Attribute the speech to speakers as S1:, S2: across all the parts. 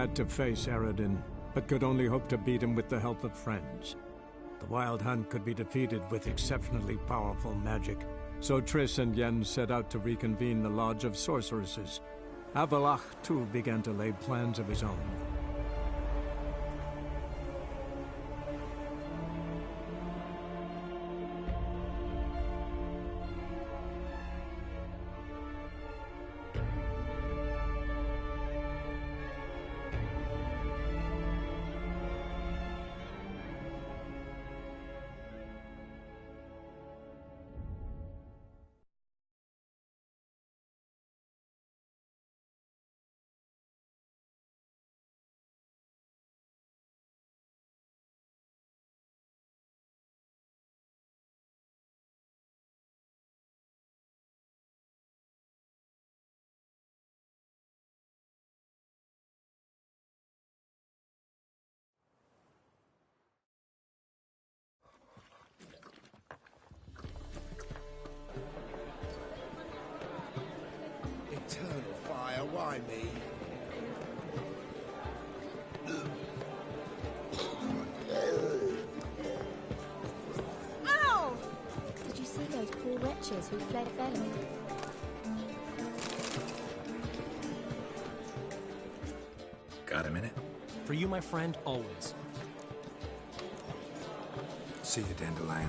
S1: had to face Eredin, but could only hope to beat him with the help of friends. The Wild Hunt could be defeated with exceptionally powerful magic, so Triss and Yen set out to reconvene the Lodge of Sorceresses. Avalach, too, began to lay plans of his own.
S2: Eternal fire, why me?
S3: Ow! Did you see those poor wretches who fled Velen?
S4: Got a minute?
S5: For you, my friend, always.
S4: See you, Dandelion.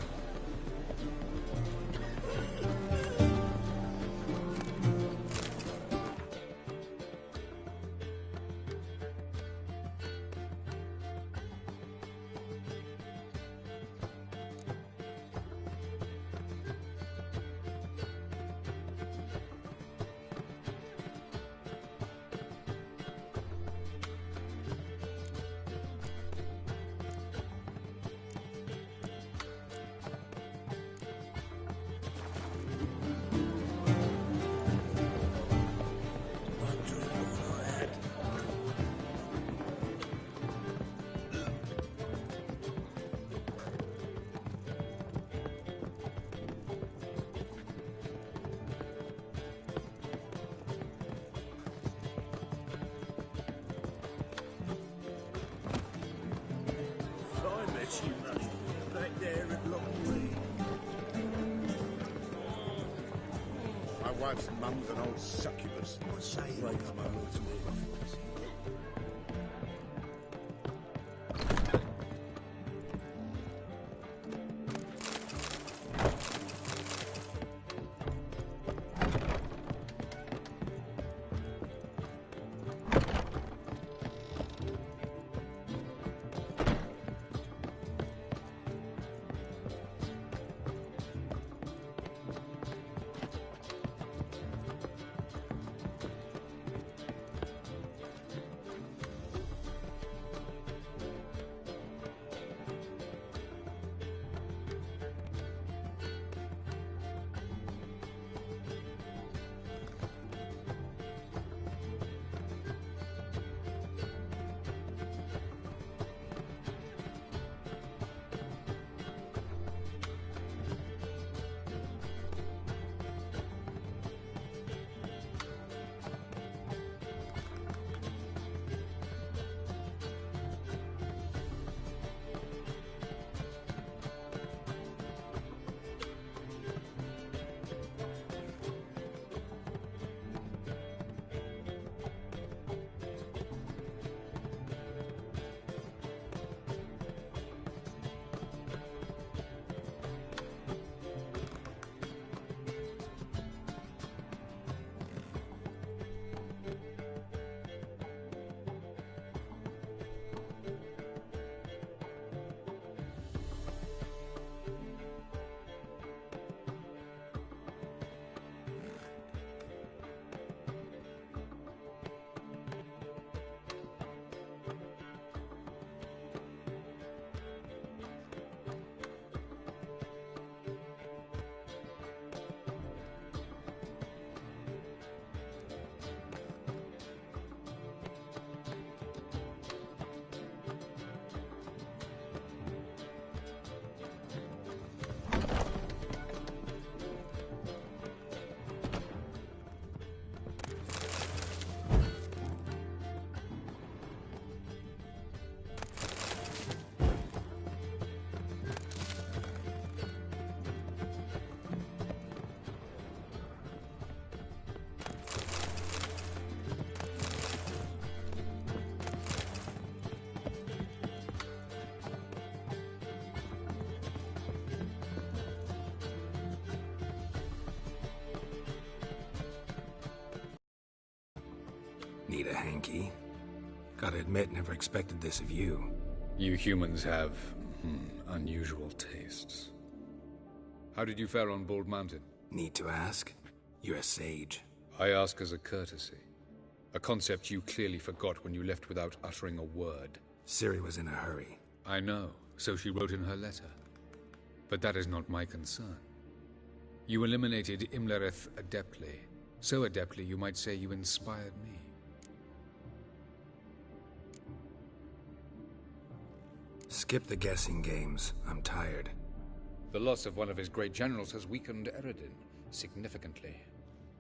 S2: Right there at Lockley. My wife's mum's an old succubus. What say you? Breaks my heart to me.
S4: Need a hanky? Gotta admit, never expected this of you.
S6: You humans have, unusual tastes. How did you fare on Bald Mountain?
S4: Need to ask? You're a sage.
S6: I ask as a courtesy. A concept you clearly forgot when you left without uttering a word.
S4: Ciri was in a hurry.
S6: I know, so she wrote in her letter. But that is not my concern. You eliminated Imlerith adeptly. So adeptly, you might say you inspired me.
S4: Skip the guessing games. I'm tired.
S6: The loss of one of his great generals has weakened Eredin significantly.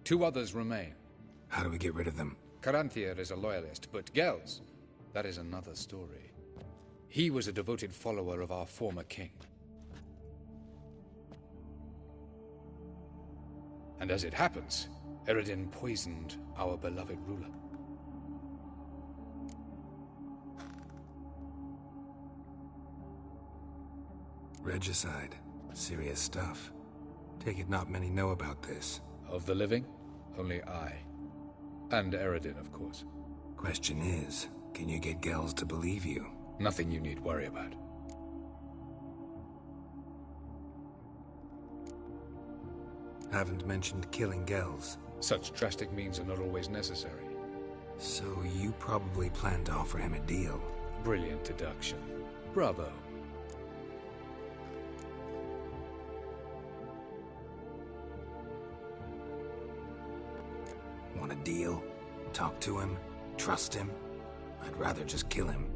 S6: 2 others remain.
S4: How do we get rid of them?
S6: Caranthir is a loyalist, but Gels, that is another story. He was a devoted follower of our former king. And as it happens, Eredin poisoned our beloved ruler.
S4: Regicide. Serious stuff. Take it not many know about this.
S6: Of the living, only I. And Eredin, of course.
S4: Question is, can you get Gels to believe you?
S6: Nothing you need worry about.
S4: Haven't mentioned killing Gels.
S6: Such drastic means are not always necessary.
S4: So you probably plan to offer him a deal.
S6: Brilliant deduction. Bravo.
S4: Want a deal? Talk to him? Trust him? I'd rather just kill him.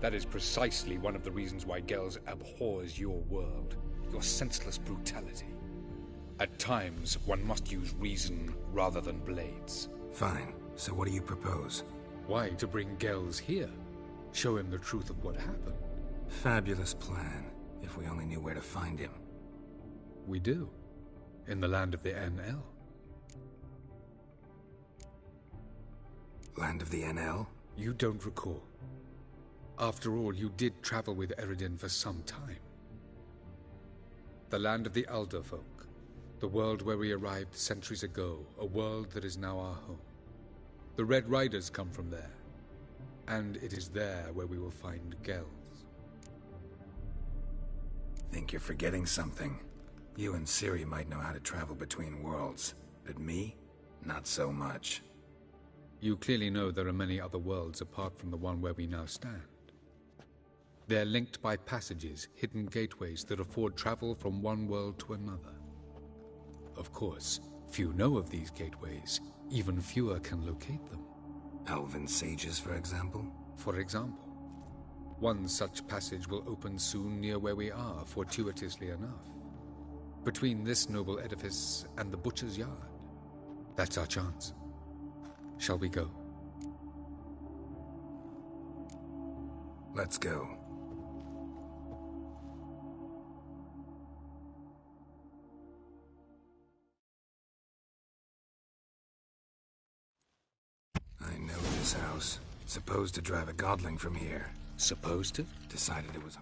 S6: That is precisely one of the reasons why Gels abhors your world. Your senseless brutality. At times, one must use reason rather than blades.
S4: Fine. So what do you propose?
S6: Why, to bring Gels here? Show him the truth of what happened.
S4: Fabulous plan, if we only knew where to find him.
S6: We do. In the land of the NL.
S4: Land of the NL?
S6: You don't recall. After all, you did travel with Eredin for some time. The land of the Elder folk. The world where we arrived centuries ago. A world that is now our home. The Red Riders come from there. And it is there where we will find Gels.
S4: Think you're forgetting something. You and Ciri might know how to travel between worlds. But me? Not so much.
S6: You clearly know there are many other worlds apart from the one where we now stand. They're linked by passages, hidden gateways that afford travel from one world to another. Of course, few know of these gateways. Even fewer can locate them.
S4: Elven sages, for example?
S6: For example. One such passage will open soon near where we are, fortuitously enough. Between this noble edifice and the butcher's yard. That's our chance. Shall we go?
S4: Let's go. I know this house. Supposed to drive a godling from here.
S6: Supposed to?
S4: Decided it was...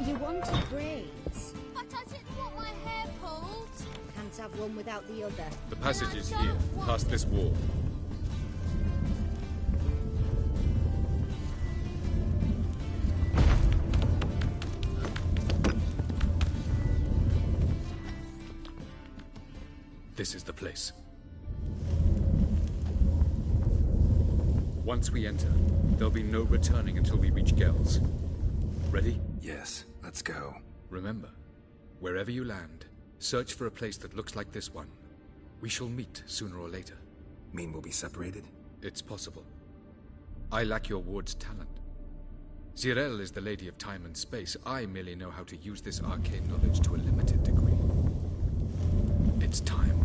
S3: You wanted braids.
S7: But I didn't want my hair pulled.
S3: Can't have one without the other.
S6: The passage is here, past this wall. This is the place. Once we enter, there'll be no returning until we reach Gels. Ready?
S4: Yes, let's go.
S6: Remember, wherever you land, search for a place that looks like this one. We shall meet sooner or later.
S4: Mean we'll be separated?
S6: It's possible. I lack your ward's talent. Zirel is the lady of time and space. I merely know how to use this arcane knowledge to a limited degree. It's time.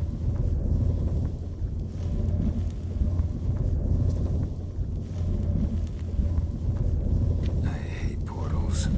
S4: I hate portals.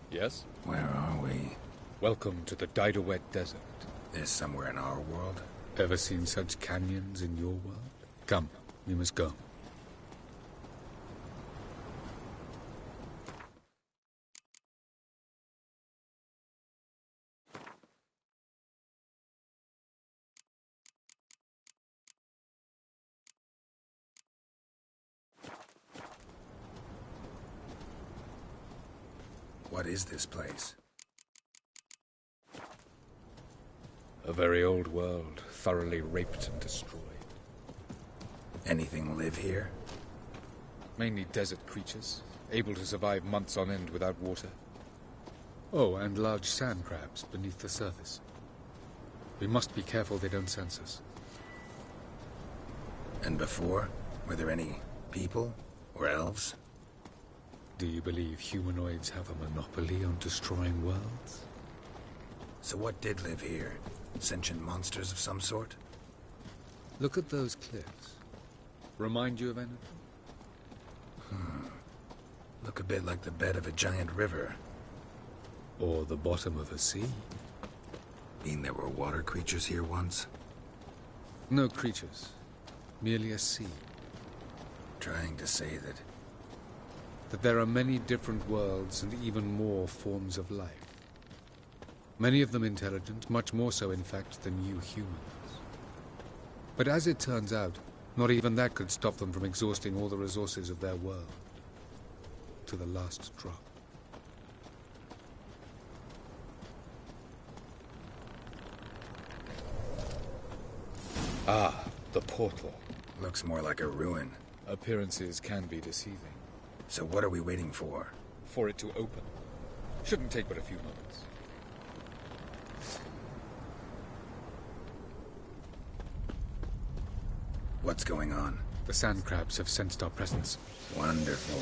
S6: Yes?
S4: Where are we?
S6: Welcome to the Didowet Desert.
S4: This somewhere in our world?
S6: Ever seen such canyons in your world? Come, we must go.
S4: What is this place?
S6: A very old world, thoroughly raped and destroyed.
S4: Anything live here?
S6: Mainly desert creatures, able to survive months on end without water. Oh, and large sand crabs beneath the surface. We must be careful they don't sense us.
S4: And before? Were there any people? Or elves?
S6: Do you believe humanoids have a monopoly on destroying worlds?
S4: So what did live here? Sentient monsters of some sort?
S6: Look at those cliffs. Remind you of anything?
S4: Look a bit like the bed of a giant river.
S6: Or the bottom of a sea?
S4: Mean there were water creatures here once?
S6: No creatures. Merely a sea.
S4: Trying to say
S6: That there are many different worlds and even more forms of life. Many of them intelligent, much more so in fact than you humans. But as it turns out, not even that could stop them from exhausting all the resources of their world. To the last drop. Ah, the portal.
S4: looks more like a ruin.
S6: Appearances can be deceiving.
S4: So what are we waiting for?
S6: For it to open. Shouldn't take but a few moments.
S4: What's going on?
S6: The sand crabs have sensed our presence.
S4: Wonderful.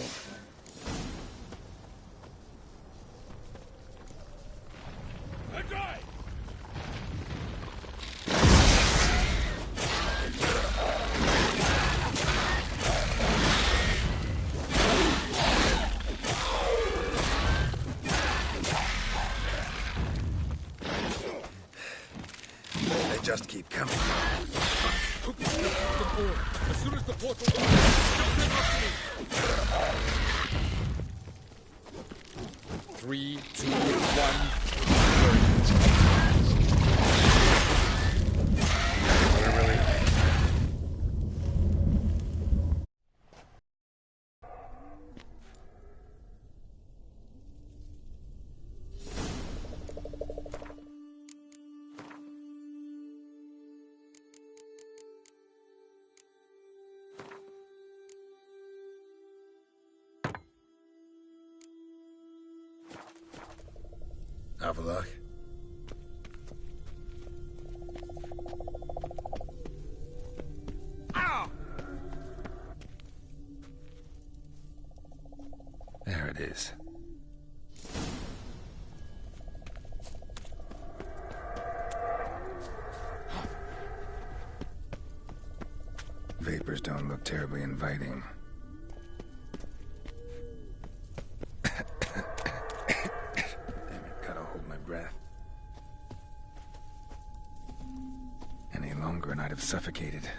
S4: They just keep coming.
S6: As soon as the portal opens, jump in after me! 3, 2, 1.
S4: Avalok? is. Vapors don't look terribly inviting. Damn it, gotta hold my breath. Any longer and I'd have suffocated.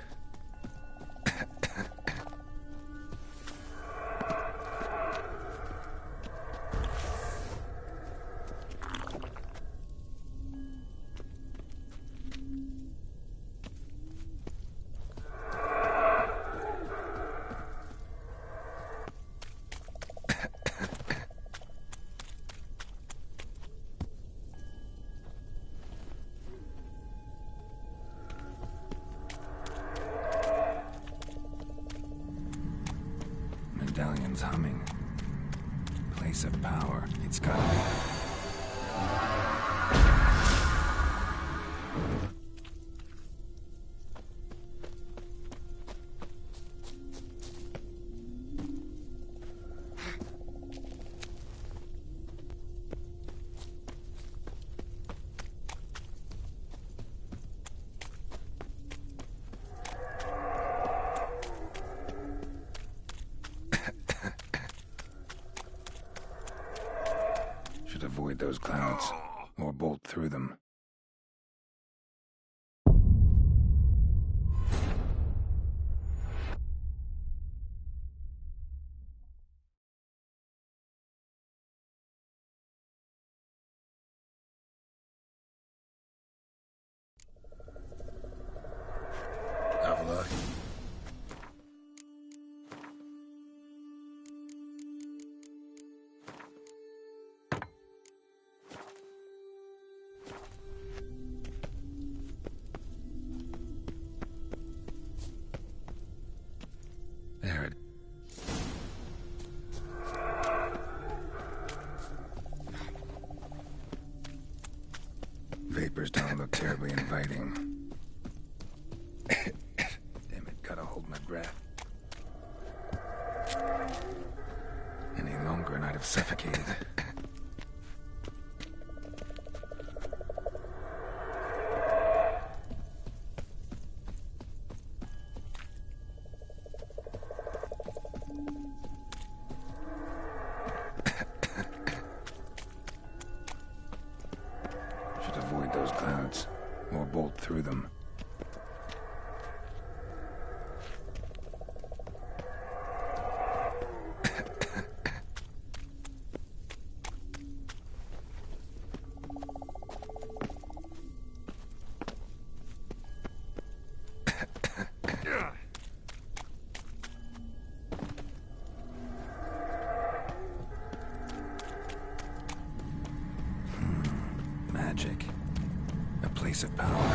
S4: Medallion's humming. Place of power. It's gotta be. Should avoid those clouds, or bolt through them. Avila. There it. Vapors don't look terribly inviting. Damn it, gotta hold my breath. Any longer and I'd have suffocated. Should avoid those clouds, or bolt through them. Magic. A place of power.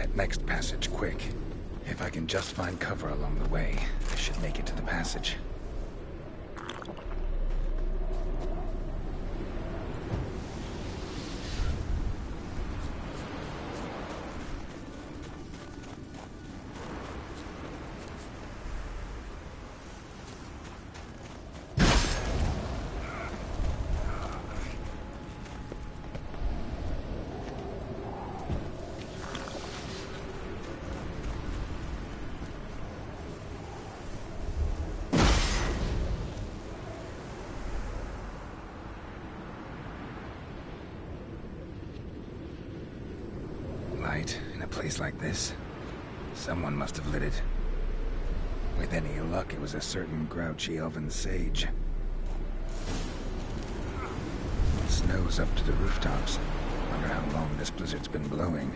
S4: that next passage quick. If I can just find cover along the way, I should make it to the passage. In a place like this, someone must have lit it. With any luck, it was a certain grouchy elven sage. Snow's up to the rooftops. Wonder how long this blizzard's been blowing.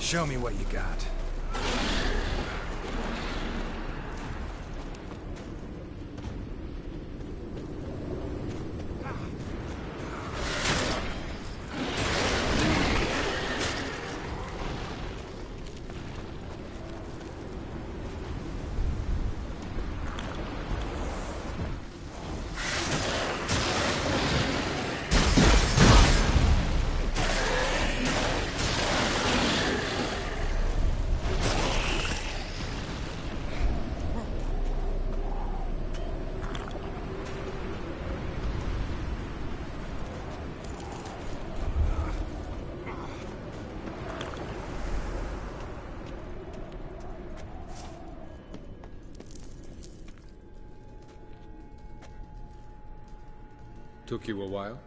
S4: Show me what you got.
S6: Took you a while?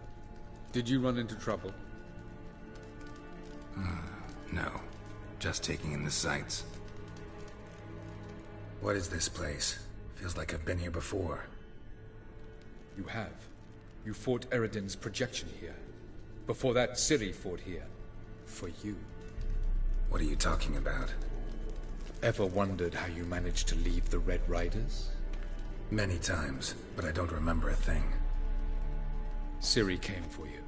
S6: Did you run into trouble?
S4: No. Just taking in the sights. What is this place? Feels like I've been here before.
S6: You have. You fought Eredin's projection here. Before that, Ciri fought here. For you.
S4: What are you talking about?
S6: Ever wondered how you managed to leave the Red Riders?
S4: Many times, but I don't remember a thing.
S6: Ciri came for you.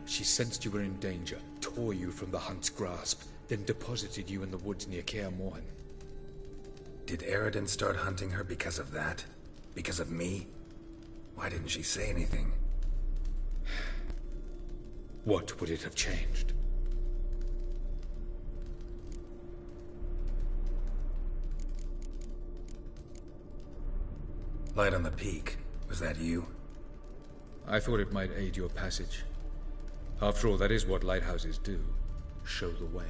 S6: She sensed you were in danger, tore you from the Hunt's grasp, then deposited you in the woods near Kaer Morhen.
S4: Did Eredin start hunting her because of that? Because of me? Why didn't she say anything?
S6: What would it have changed?
S4: Light on the peak. Was that you?
S6: I thought it might aid your passage. After all, that is what lighthouses do. Show the way.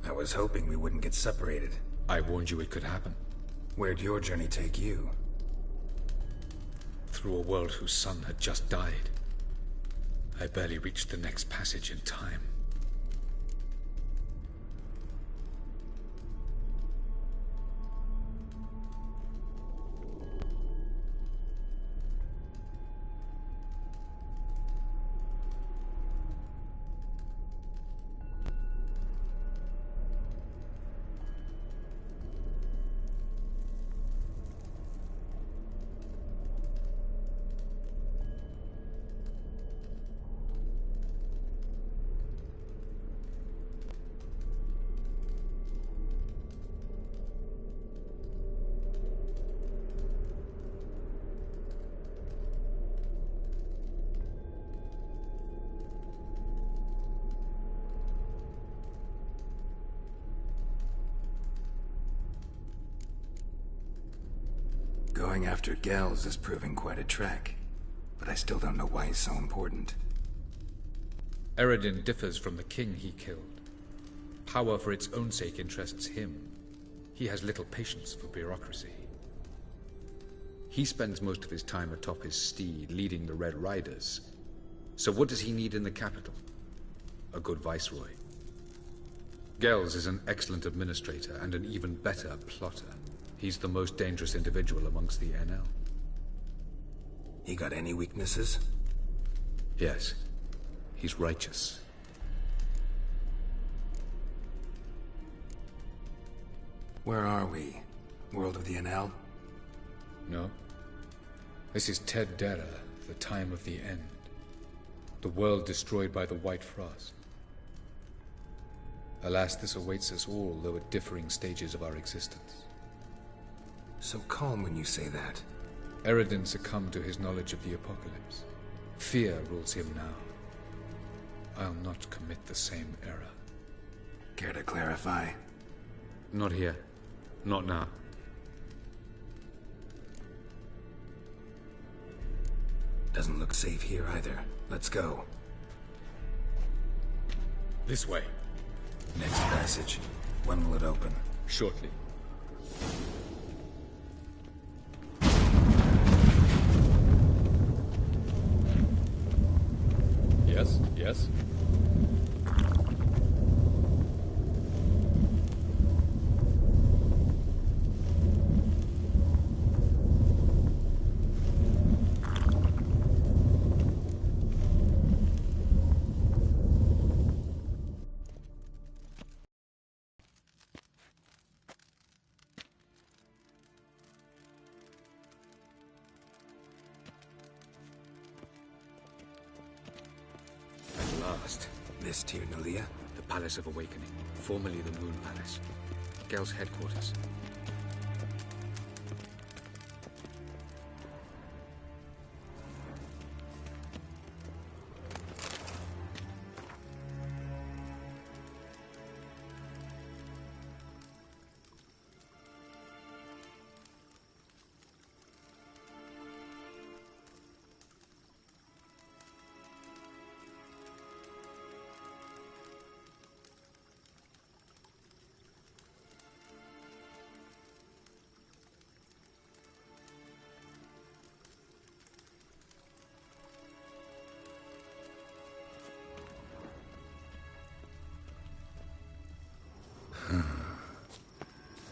S4: I was hoping we wouldn't get separated.
S6: I warned you it could happen.
S4: Where'd your journey take you?
S6: Through a world whose sun had just died. I barely reached the next passage in time.
S4: Going after Gels is proving quite a trek, but I still don't know why he's so important.
S6: Eredin differs from the king he killed. Power for its own sake interests him. He has little patience for bureaucracy. He spends most of his time atop his steed, leading the Red Riders. So what does he need in the capital? A good viceroy. Gels is an excellent administrator and an even better plotter. He's the most dangerous individual amongst the NL.
S4: He got any weaknesses?
S6: Yes. He's righteous.
S4: Where are we? World of the NL?
S6: No. This is Ted Dera, the time of the end. The world destroyed by the White Frost. Alas, this awaits us all, though at differing stages of our existence.
S4: So calm when you say that.
S6: Eredin succumbed to his knowledge of the apocalypse. Fear rules him now. I'll not commit the same error.
S4: Care to clarify?
S6: Not here. Not now.
S4: Doesn't look safe here either. Let's go.
S6: This way.
S4: Next passage. When will it open?
S6: Shortly. Yes, yes.
S4: This Tirnalia?
S6: The Palace of Awakening, formerly the Moon Palace. Gel's headquarters.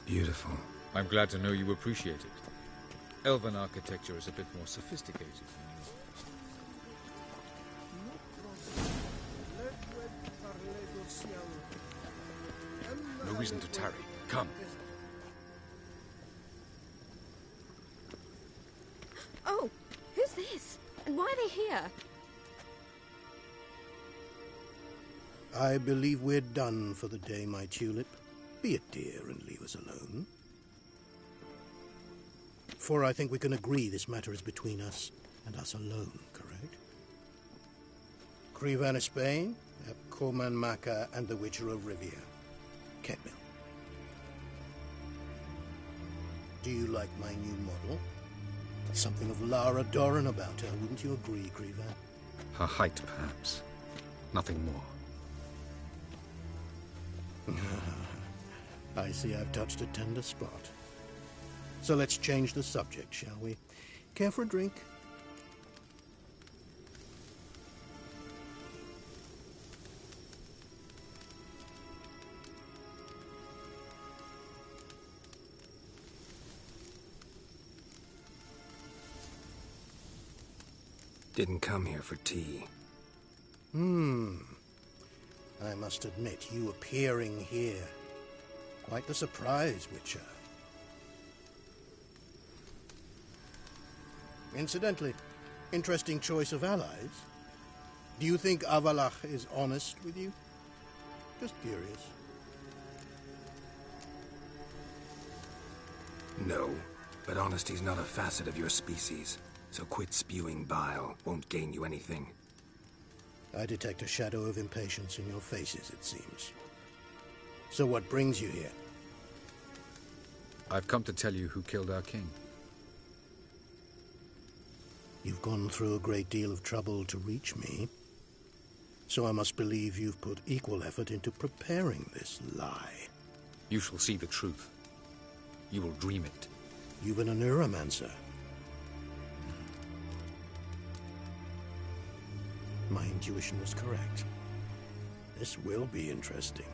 S4: Beautiful.
S6: I'm glad to know you appreciate it. Elven architecture is a bit more sophisticated than yours. No reason to tarry. Come.
S8: Oh, who's this? And why are they here?
S2: I believe we're done for the day, my tulip. Be a dear and leave us alone. For I think we can agree this matter is between us and us alone, correct? Krivan of Spain, Corman Maka, and the Witcher of Rivia. Ketmil. Do you like my new model? Something of Lara Doran about her, wouldn't you agree, Krivan?
S6: Her height, perhaps. Nothing more.
S2: I see I've touched a tender spot. So let's change the subject, shall we? Care for a drink?
S4: Didn't come here for tea.
S2: I must admit, you appearing here. Quite the surprise, Witcher. Incidentally, interesting choice of allies. Do you think Avalach is honest with you? Just curious.
S4: No, but honesty's not a facet of your species. So quit spewing bile. Won't gain you anything.
S2: I detect a shadow of impatience in your faces, it seems. So what brings you here?
S6: I've come to tell you who killed our king.
S2: You've gone through a great deal of trouble to reach me. So I must believe you've put equal effort into preparing this lie.
S6: You shall see the truth. You will dream it.
S2: You've been a neuromancer. My intuition was correct. This will be interesting.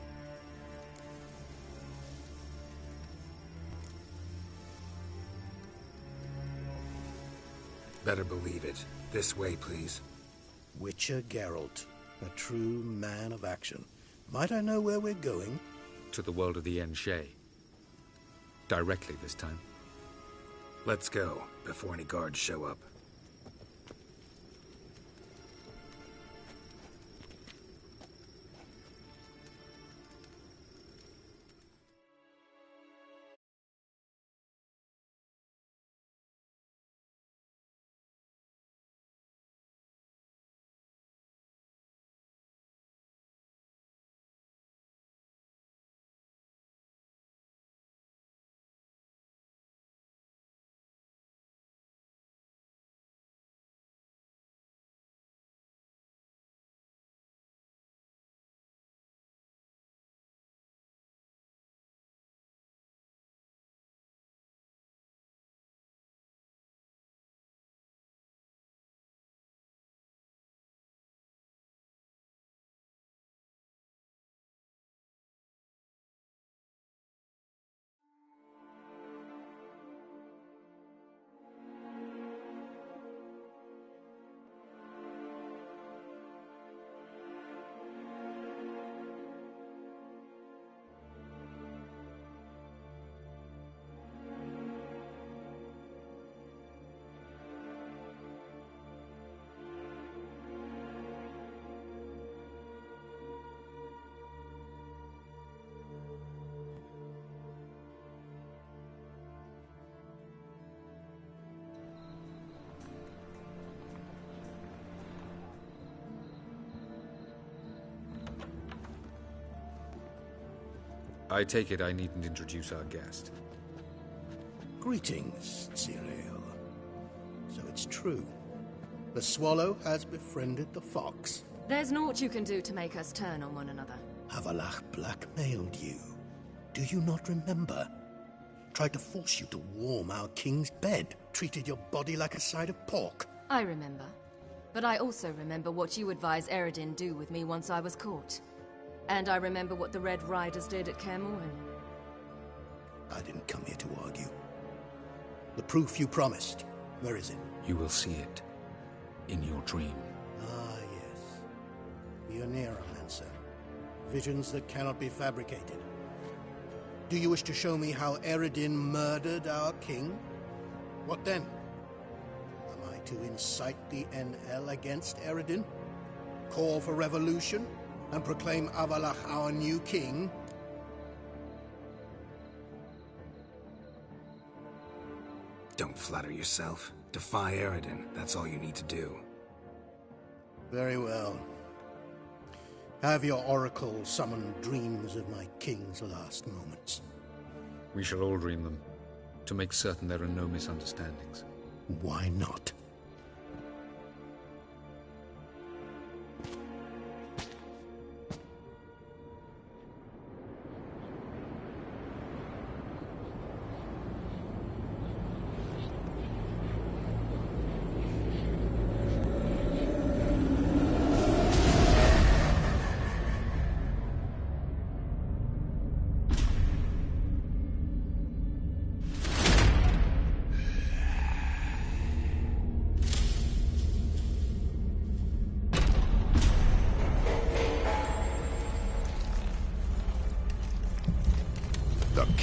S4: Better believe it. This way, please.
S2: Witcher Geralt, a true man of action. Might I know where we're going?
S6: To the world of the Enshe. Directly this time.
S4: Let's go, before any guards show up.
S6: I take it I needn't introduce our guest.
S2: Greetings, Cyril. So it's true. The swallow has befriended the fox.
S8: There's naught you can do to make us turn on one another.
S2: Avalach blackmailed you. Do you not remember? Tried to force you to warm our king's bed. Treated your body like a side of pork.
S8: I remember. But I also remember what you advised Eredin do with me once I was caught. And I remember what the Red Riders did at Kaer Morhen.
S2: I didn't come here to argue. The proof you promised, where is it?
S6: You will see it in your dream.
S2: Ah, yes. The Oneiromancer. Visions that cannot be fabricated. Do you wish to show me how Eredin murdered our king? What then? Am I to incite the NL against Eredin? Call for revolution? And proclaim Avalach our new king?
S4: Don't flatter yourself. Defy Eredin. That's all you need to do.
S2: Very well. Have your oracle summon dreams of my king's last moments.
S6: We shall all dream them, to make certain there are no misunderstandings.
S2: Why not?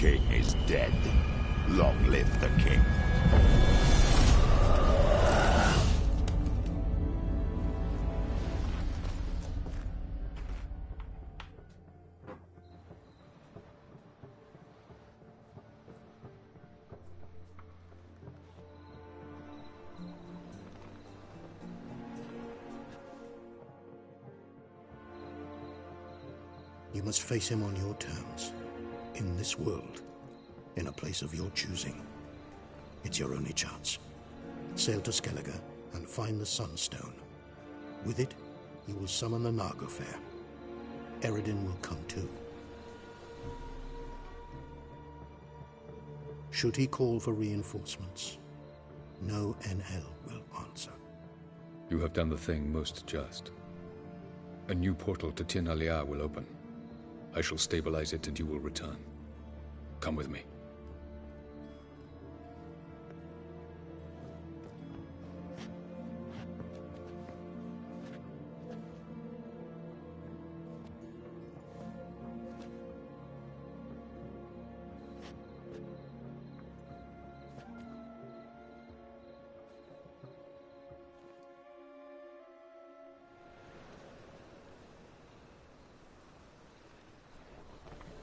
S9: king is dead. Long live the king.
S2: You must face him on your terms. In this world. In a place of your choosing. It's your only chance. Sail to Skellige and find the Sunstone. With it, you will summon the Naga Fair. Eredin will come too. Should he call for reinforcements, no NL will answer.
S6: You have done the thing most just. A new portal to Tin Alia will open. I shall stabilize it and you will return. Come with me.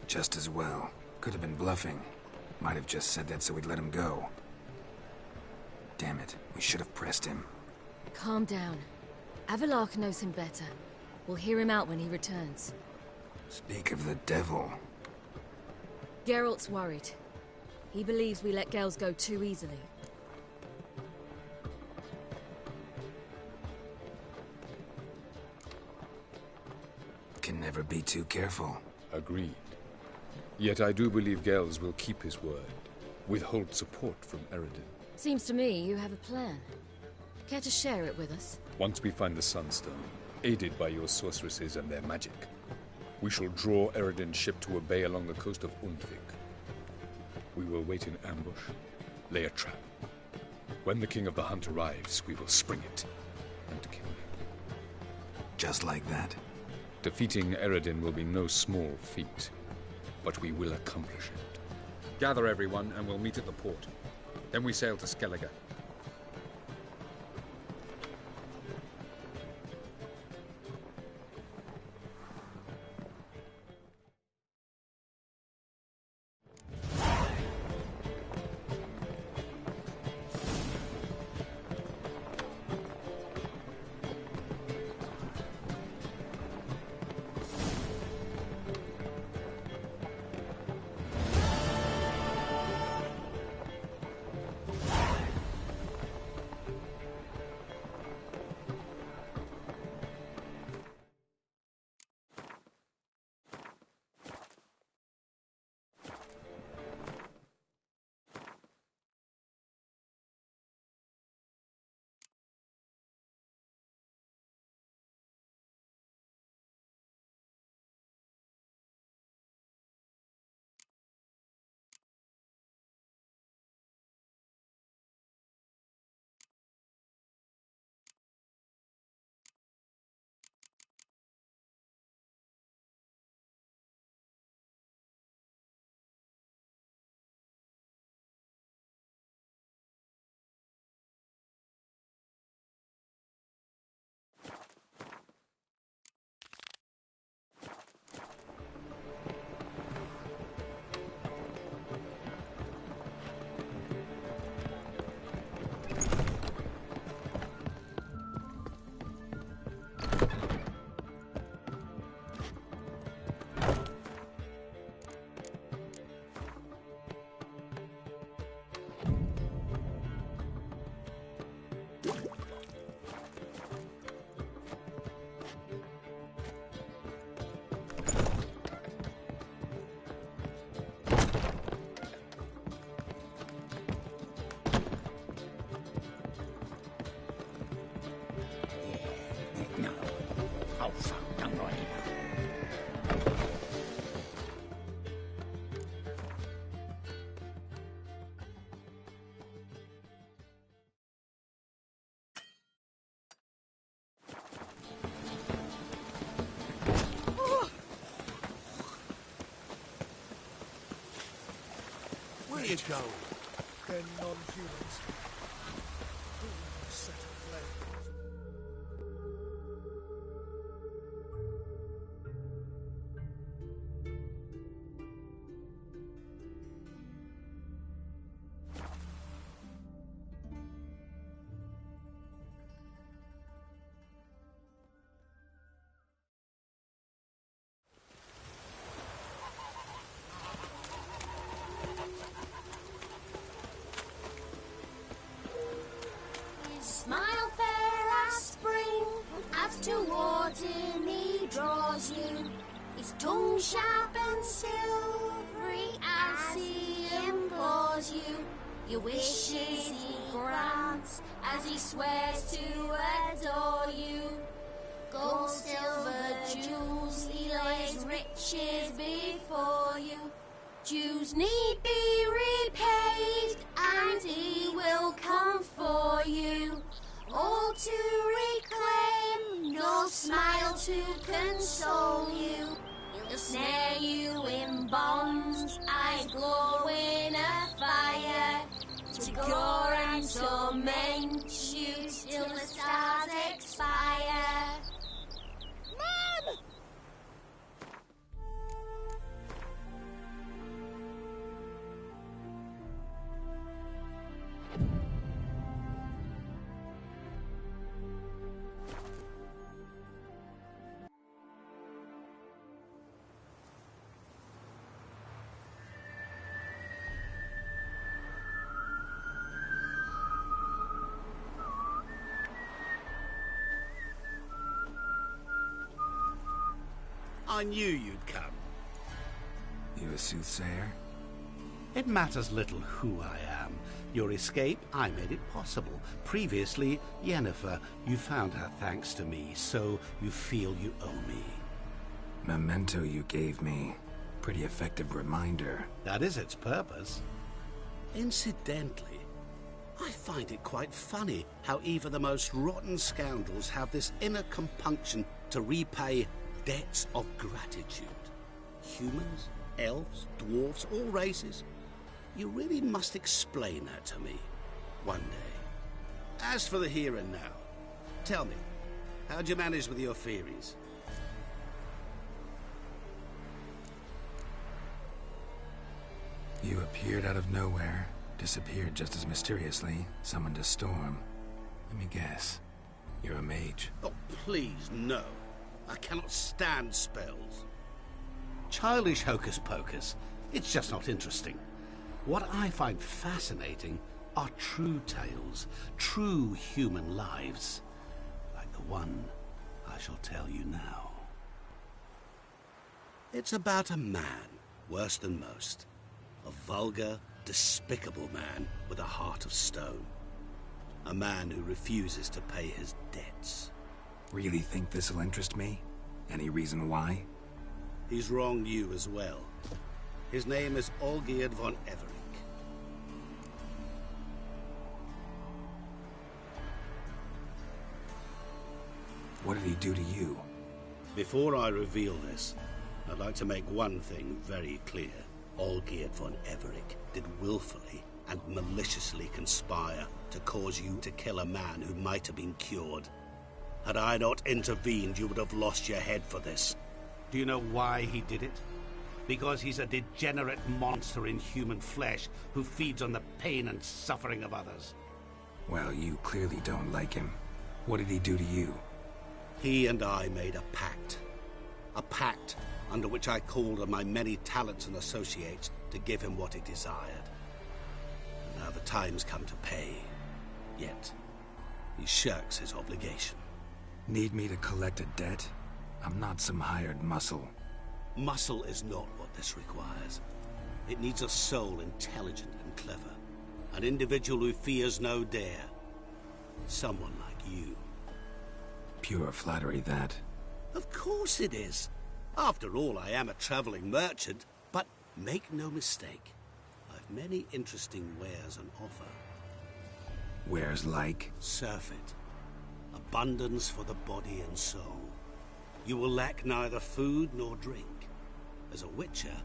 S4: Just as well. Could have been bluffing. Might have just said that so we'd let him go. Damn it, we should have pressed him.
S8: Calm down. Avalark knows him better. We'll hear him out when he returns.
S4: Speak of the devil.
S8: Geralt's worried. He believes we let Gales go too easily.
S4: Can never be too careful.
S6: Agreed. Yet I do believe Gales will keep his word. Withhold support from Eredin.
S8: Seems to me you have a plan. Care to share it with us?
S6: Once we find the Sunstone, aided by your sorceresses and their magic, we shall draw Eredin's ship to a bay along the coast of Undvik. We will wait in ambush, lay a trap. When the King of the Hunt arrives, we will spring it and kill him.
S4: Just like that?
S6: Defeating Eredin will be no small feat, but we will accomplish it. Gather everyone, and we'll meet at the port. Then we sail to Skellige.
S2: you go.
S10: They're non-humans. Set aflame.
S7: Smile fair as spring, as towards him he draws you. His tongue sharp and silvery as he implores you. Your wishes he grants as he swears to adore you. Gold, silver, jewels, he lays riches before you. Dues need be repaid, and he will come for you. All to reclaim, your smile to console you. He'll snare you in bonds, eyes glowing a fire, to gore and torment you till the stars expire. Mom!
S11: I knew you'd come.
S4: You a soothsayer?
S11: It matters little who I am. Your escape, I made it possible. Previously, Yennefer, you found her thanks to me, so you feel you owe me.
S4: Memento you gave me. Pretty effective reminder.
S11: That is its purpose. Incidentally, I find it quite funny how even the most rotten scoundrels have this inner compunction to repay debts of gratitude. Humans, elves, dwarves, all races. You really must explain that to me one day. As for the here and now, tell me, how'd you manage with your theories?
S4: You appeared out of nowhere, disappeared just as mysteriously, summoned a storm. Let me guess. You're a mage.
S11: Oh, please, no. I cannot stand spells. Childish hocus-pocus. It's just not interesting. What I find fascinating are true tales, true human lives, like the one I shall tell you now. It's about a man, worse than most. A vulgar, despicable man with a heart of stone. A man who refuses to pay his debts.
S4: Really think this'll interest me? Any reason why?
S11: He's wronged you as well. His name is Olgierd von Everink.
S4: What did he do to you?
S11: Before I reveal this, I'd like to make one thing very clear. Olgierd von Everink did willfully and maliciously conspire to cause you to kill a man who might have been cured. Had I not intervened, you would have lost your head for this. Do you know why he did it? Because he's a degenerate monster in human flesh who feeds on the pain and suffering of others.
S4: Well, you clearly don't like him. What did he do to you?
S11: He and I made a pact. A pact under which I called on my many talents and associates to give him what he desired. And now the time's come to pay. Yet, he shirks his obligation.
S4: Need me to collect a debt? I'm not some hired muscle.
S11: Muscle is not what this requires. It needs a soul intelligent and clever. An individual who fears no dare. Someone like you.
S4: Pure flattery, that.
S11: Of course it is. After all, I am a traveling merchant. But make no mistake, I've many interesting wares on offer.
S4: Wares like?
S11: Surfeit. Abundance for the body and soul. You will lack neither food nor drink. As a witcher,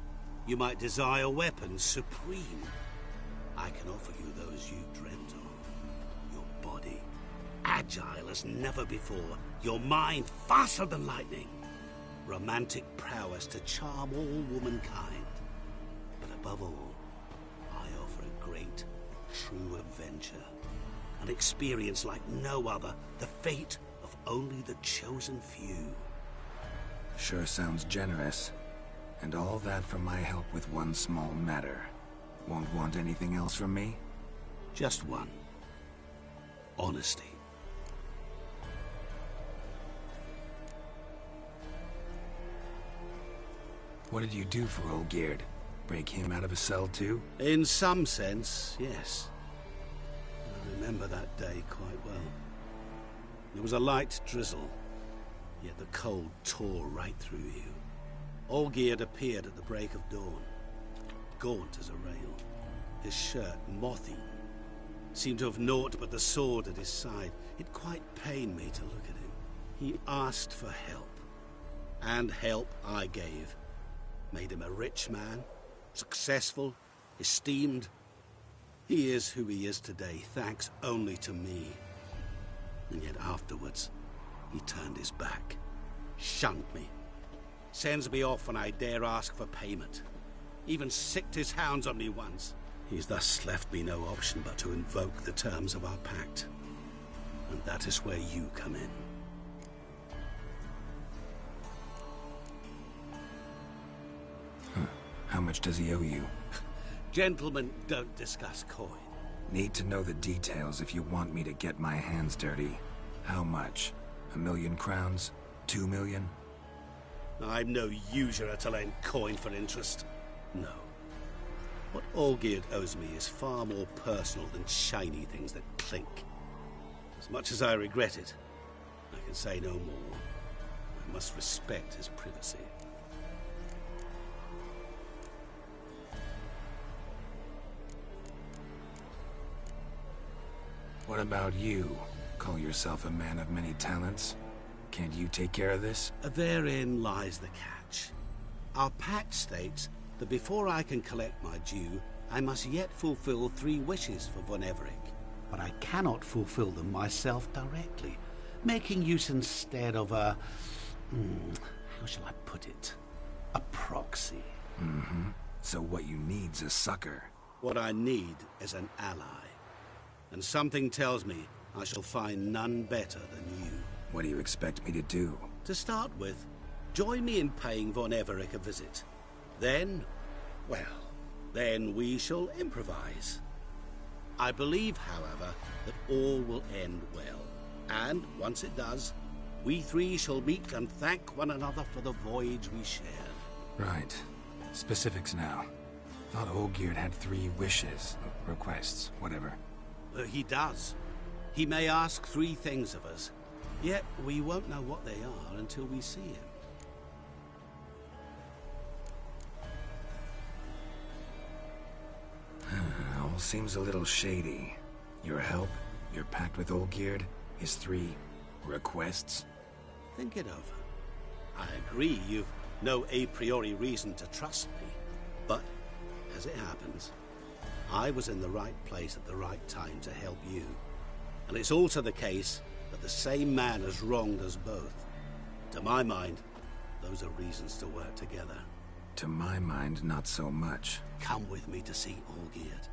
S11: you might desire weapons supreme. I can offer you those you dreamt of. Your body, agile as never before. Your mind, faster than lightning. Romantic prowess to charm all womankind. But above all, I offer a great, true adventure. An experience like no other. The fate of only the chosen few.
S4: Sure sounds generous. And all that for my help with one small matter. Won't want anything else from me?
S11: Just one. Honesty.
S4: What did you do for Olgierd? Break him out of a cell too?
S11: In some sense, yes. I remember that day quite well. There was a light drizzle, yet the cold tore right through you. Olgierd appeared at the break of dawn, gaunt as a rail, his shirt moth-eaten. Seemed to have naught but the sword at his side. It quite pained me to look at him. He asked for help, and help I gave. Made him a rich man, successful, esteemed. He is who he is today, thanks only to me. And yet afterwards, he turned his back, shunned me, sends me off when I dare ask for payment. Even sicked his hounds on me once. He's thus left me no option but to invoke the terms of our pact. And that is where you come in.
S4: How much does he owe you?
S11: Gentlemen don't discuss coin.
S4: Need to know the details if you want me to get my hands dirty. How much? 1,000,000 crowns? 2 million?
S11: I'm no usurer to lend coin for interest. No. What Olgierd owes me is far more personal than shiny things that clink. As much as I regret it, I can say no more. I must respect his privacy.
S4: What about you? Call yourself a man of many talents? Can't you take care of this?
S11: Therein lies the catch. Our pact states that before I can collect my due, I must yet fulfill 3 wishes for Von Everec. But I cannot fulfill them myself directly, making use instead of a... how shall I put it? A proxy.
S4: Mm-hmm. So what you need's a sucker.
S11: What I need is an ally. And something tells me I shall find none better than you.
S4: What do you expect me to do?
S11: To start with, join me in paying Von Everec a visit. Then, well, then we shall improvise. I believe, however, that all will end well. And once it does, we 3 shall meet and thank one another for the voyage we shared.
S4: Right. Specifics now. Thought Olgierd had 3 wishes, requests, whatever.
S11: He does. He may ask 3 things of us, yet we won't know what they are until we see him.
S4: All seems a little shady. Your help, your pact with Olgierd, his 3 requests.
S11: Think it over. I agree you've no a priori reason to trust me, but as it happens, I was in the right place at the right time to help you. And it's also the case that the same man has wronged us both. To my mind, those are reasons to work together.
S4: To my mind, not so much.
S11: Come with me to see Olgierd.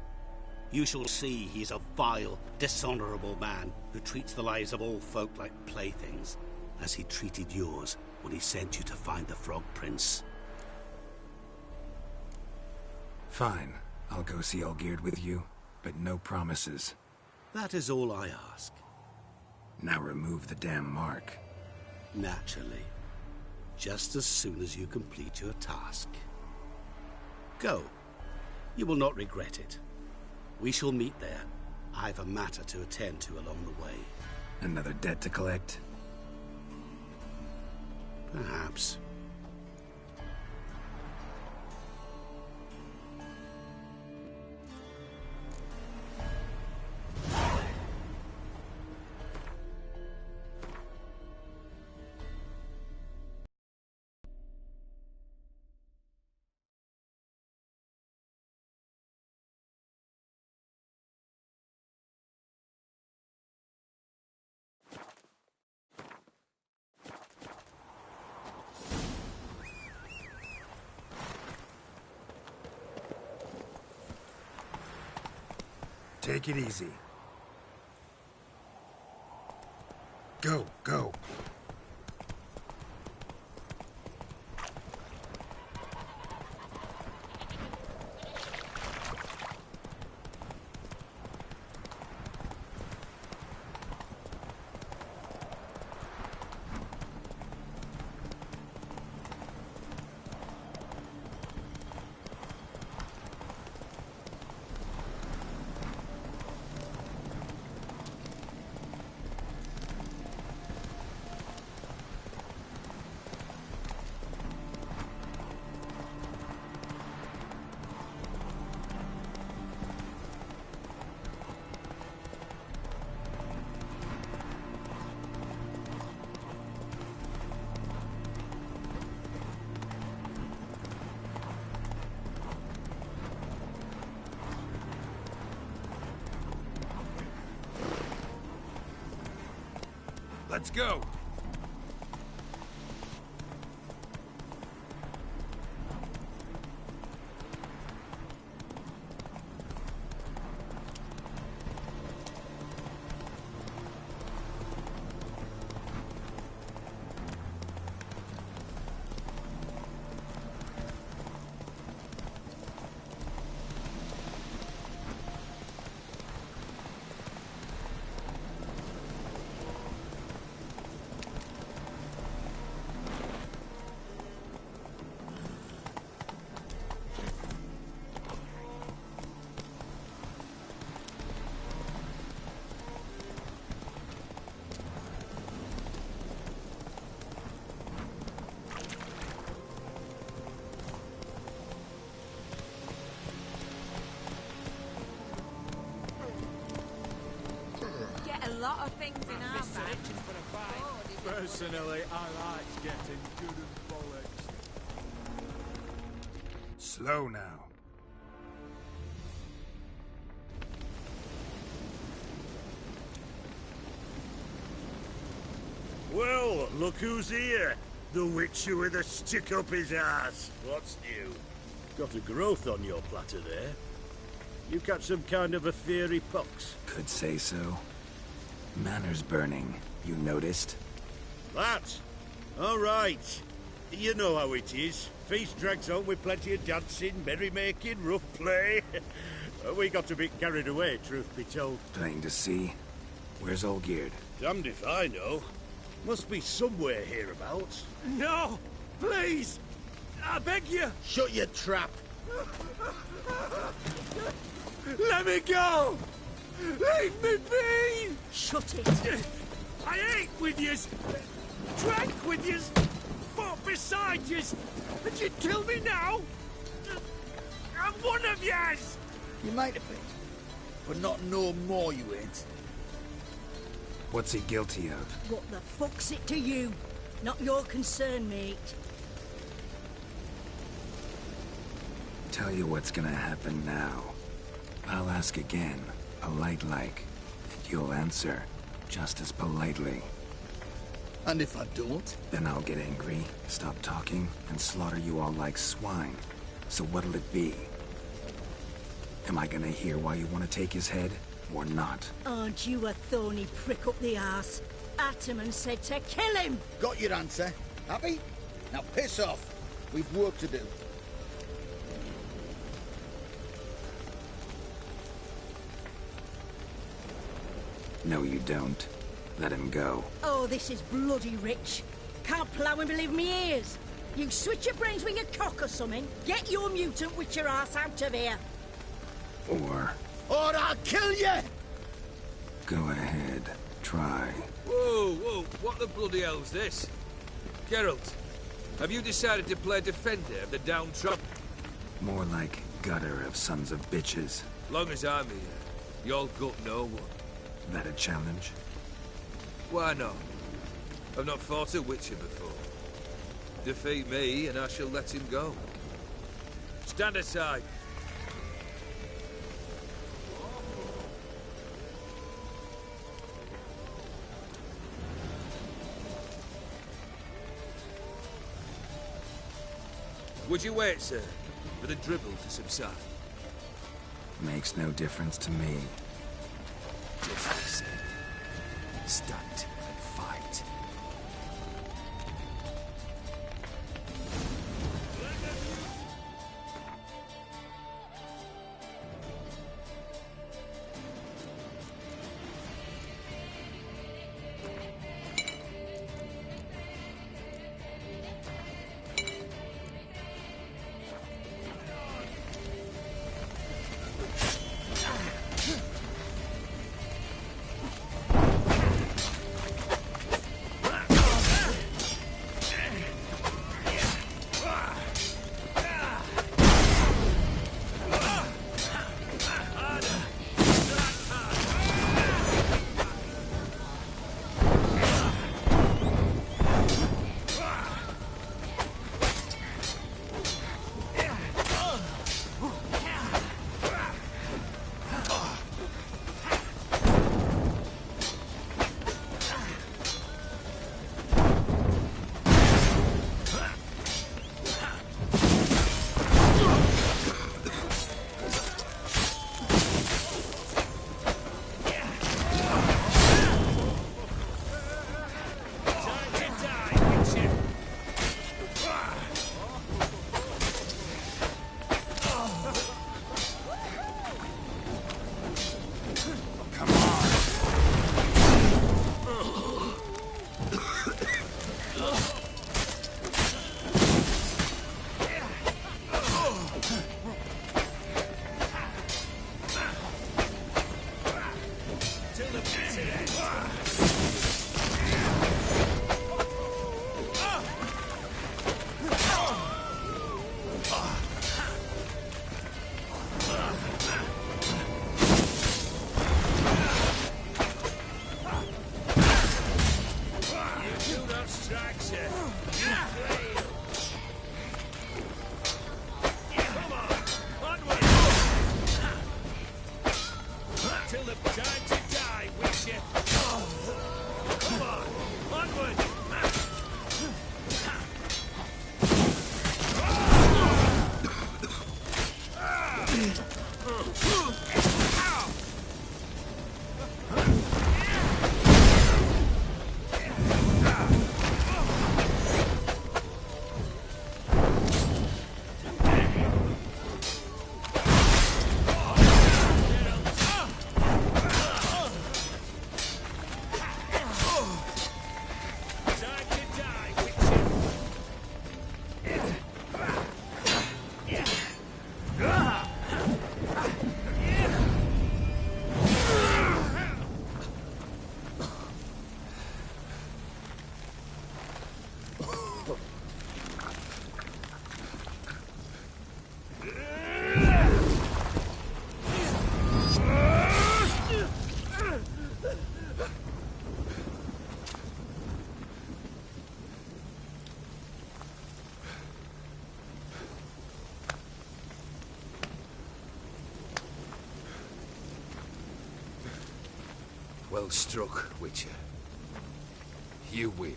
S11: You shall see he's a vile, dishonorable man who treats the lives of all folk like playthings, as he treated yours when he sent you to find the Frog Prince.
S4: Fine. I'll go see Olgierd with you, but no promises.
S11: That is all I ask.
S4: Now remove the damn mark.
S11: Naturally. Just as soon as you complete your task. Go. You will not regret it. We shall meet there. I've a matter to attend to along the way.
S4: Another debt to collect?
S11: Perhaps.
S4: Take it easy. Go, go. Let's go!
S12: A lot of things in our bag.
S10: Personally, I like getting good and bollocks.
S4: Slow now.
S13: Well, look who's here. The Witcher with a stick up his ass. What's new? Got a growth on your platter there. You catch some kind of a fiery pox?
S4: Could say so. Manners burning, you noticed?
S13: That? All right. You know how it is. Feast drags on with plenty of dancing, merrymaking, rough play. We got a bit carried away, truth be told.
S4: Plain to see. Where's Olgierd?
S13: Damned if I know. Must be somewhere hereabouts.
S10: No! Please! I beg you!
S13: Shut your trap!
S10: Let me go! Leave me be!
S12: Shut it!
S10: I ate with yous, drank with yous, fought beside yous, and you'd kill me now? I'm one of yous!
S14: You might have been, but not no more you ain't.
S4: What's he guilty of?
S12: What the fuck's it to you? Not your concern, mate.
S4: Tell you what's gonna happen now. I'll ask again, polite-like, and you'll answer, just as politely.
S14: And if I don't?
S4: Then I'll get angry, stop talking, and slaughter you all like swine. So what'll it be? Am I gonna hear why you want to take his head, or not?
S12: Aren't you a thorny prick up the arse? Ataman said to kill him!
S14: Got your answer. Happy? Now piss off. We've work to do.
S4: No, you don't. Let him go.
S12: Oh, this is bloody rich. Can't plough and believe me ears. You switch your brains with your cock or something. Get your mutant witcher ass out of here.
S4: Or
S14: I'll kill you!
S4: go ahead, try.
S15: Whoa, what the bloody hell's this? Geralt, have you decided to play defender of the downtrodden?
S4: More like gutter of sons of bitches.
S15: Long as I'm here, you'll gut no one.
S4: That a challenge?
S15: Why not? I've not fought a Witcher before. Defeat me, and I shall let him go. Stand aside. Would you wait, sir, for the dribble to subside?
S4: Makes no difference to me. Stunt and fight.
S15: Well struck, Witcher. You win.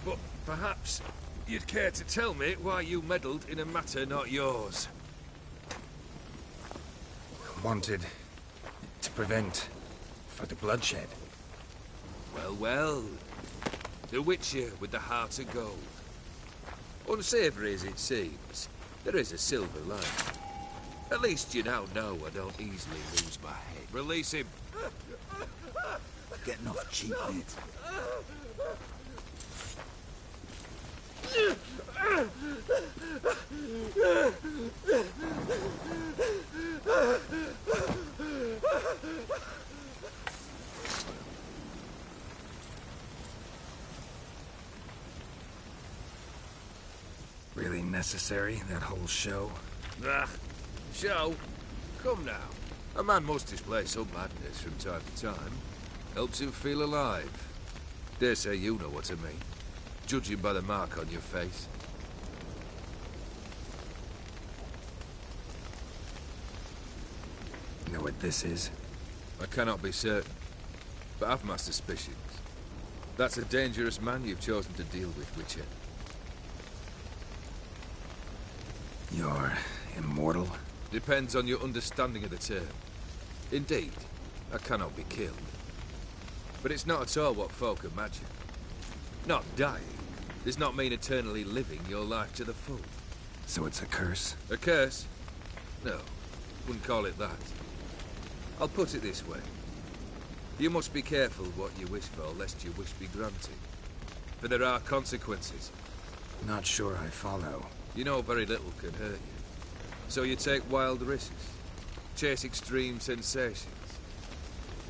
S15: But perhaps you'd care to tell me why you meddled in a matter not yours.
S4: Wanted to prevent further bloodshed.
S15: Well, well. The Witcher with the heart of gold. Unsavoury as it seems, there is a silver lining. At least you now know I don't easily lose my head. Release him.
S14: Getting off cheap, mate.
S4: Really necessary, that whole show?
S15: Ah, show? Come now. A man must display some madness from time to time. Helps him feel alive. Dare say you know what I mean. Judging by the mark on your face.
S4: You know what this is?
S15: I cannot be certain, but I've my suspicions. That's a dangerous man you've chosen to deal with, Witcher.
S4: You're immortal?
S15: Depends on your understanding of the term. Indeed, I cannot be killed. But it's not at all what folk imagine. Not dying does not mean eternally living your life to the full.
S4: So it's a curse?
S15: A curse? No, wouldn't call it that. I'll put it this way. You must be careful what you wish for, lest your wish be granted. For there are consequences.
S4: Not sure I follow.
S15: You know very little can hurt you. So you take wild risks. Chase extreme sensations.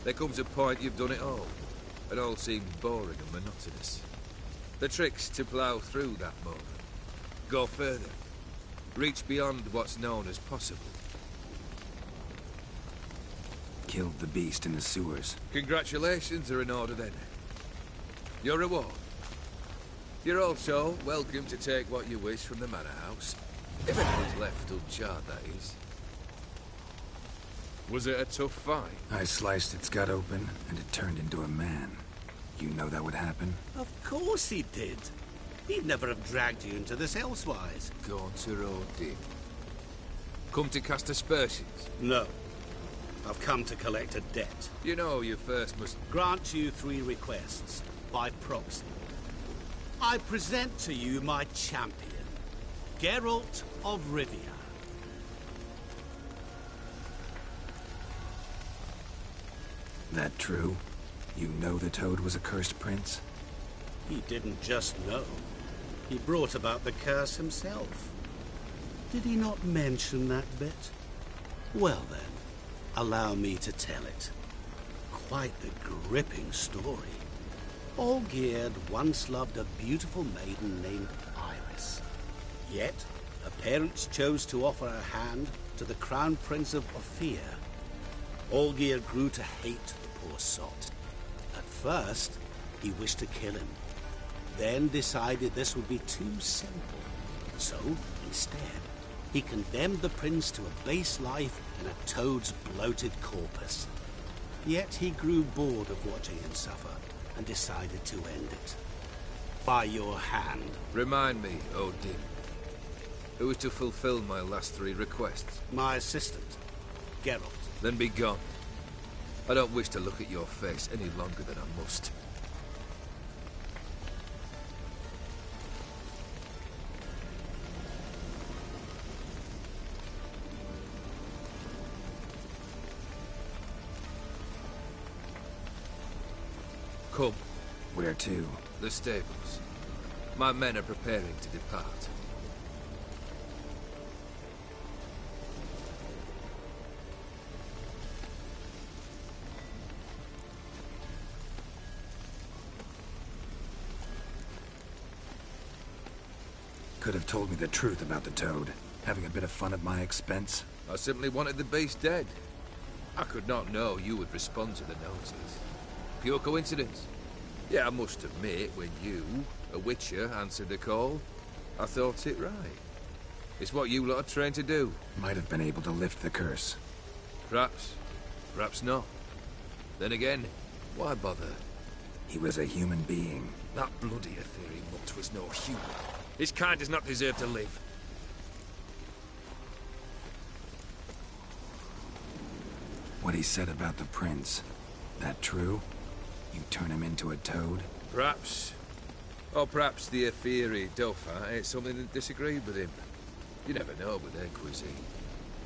S15: There comes a point you've done it all, and all seems boring and monotonous. The trick's to plough through that moment. Go further. Reach beyond what's known as possible.
S4: Killed the beast in the sewers.
S15: Congratulations are in order then. Your reward. You're also welcome to take what you wish from the manor house. If anything's left uncharred, that is. Was it a tough fight?
S4: I sliced its gut open, and it turned into a man. You know that would happen?
S11: Of course he did. He'd never have dragged you into this elsewise.
S15: Gaunter Odin. Come to cast aspersions?
S11: No. I've come to collect a debt.
S15: You know you first must...
S11: Grant you 3 requests, by proxy. I present to you my champion, Geralt of Rivia.
S4: That true? You know the Toad was a cursed prince?
S11: He didn't just know. He brought about the curse himself. Did he not mention that bit? Well then, allow me to tell it. Quite the gripping story. Olgierd once loved a beautiful maiden named Iris. Yet, her parents chose to offer her hand to the Crown Prince of Ophir. Olgierd grew to hate the poor sot. At first, he wished to kill him. Then decided this would be too simple. So, instead, he condemned the prince to a base life in a toad's bloated corpus. Yet he grew bored of watching him suffer and decided to end it. By your hand.
S15: Remind me, Odin. Who is to fulfill my last 3 requests?
S11: My assistant, Geralt.
S15: Then be gone. I don't wish to look at your face any longer than I must. Come.
S4: Where to?
S15: The stables. My men are preparing to depart.
S4: Could have told me the truth about the Toad, having a bit of fun at my expense.
S15: I simply wanted the beast dead. I could not know you would respond to the notice. Pure coincidence. Yeah, I must admit, when you, a witcher, answered the call, I thought it right. It's what you lot are trained to do.
S4: Might have been able to lift the curse.
S15: Perhaps. Perhaps not. Then again, why bother?
S4: He was a human being.
S15: That bloody Aetheri mutt was no human. His kind does not deserve to live.
S4: What he said about the prince, that true? You turn him into a toad?
S15: Perhaps. Or perhaps the Aetheri Dauphin ate something that disagreed with him. You never know with their cuisine.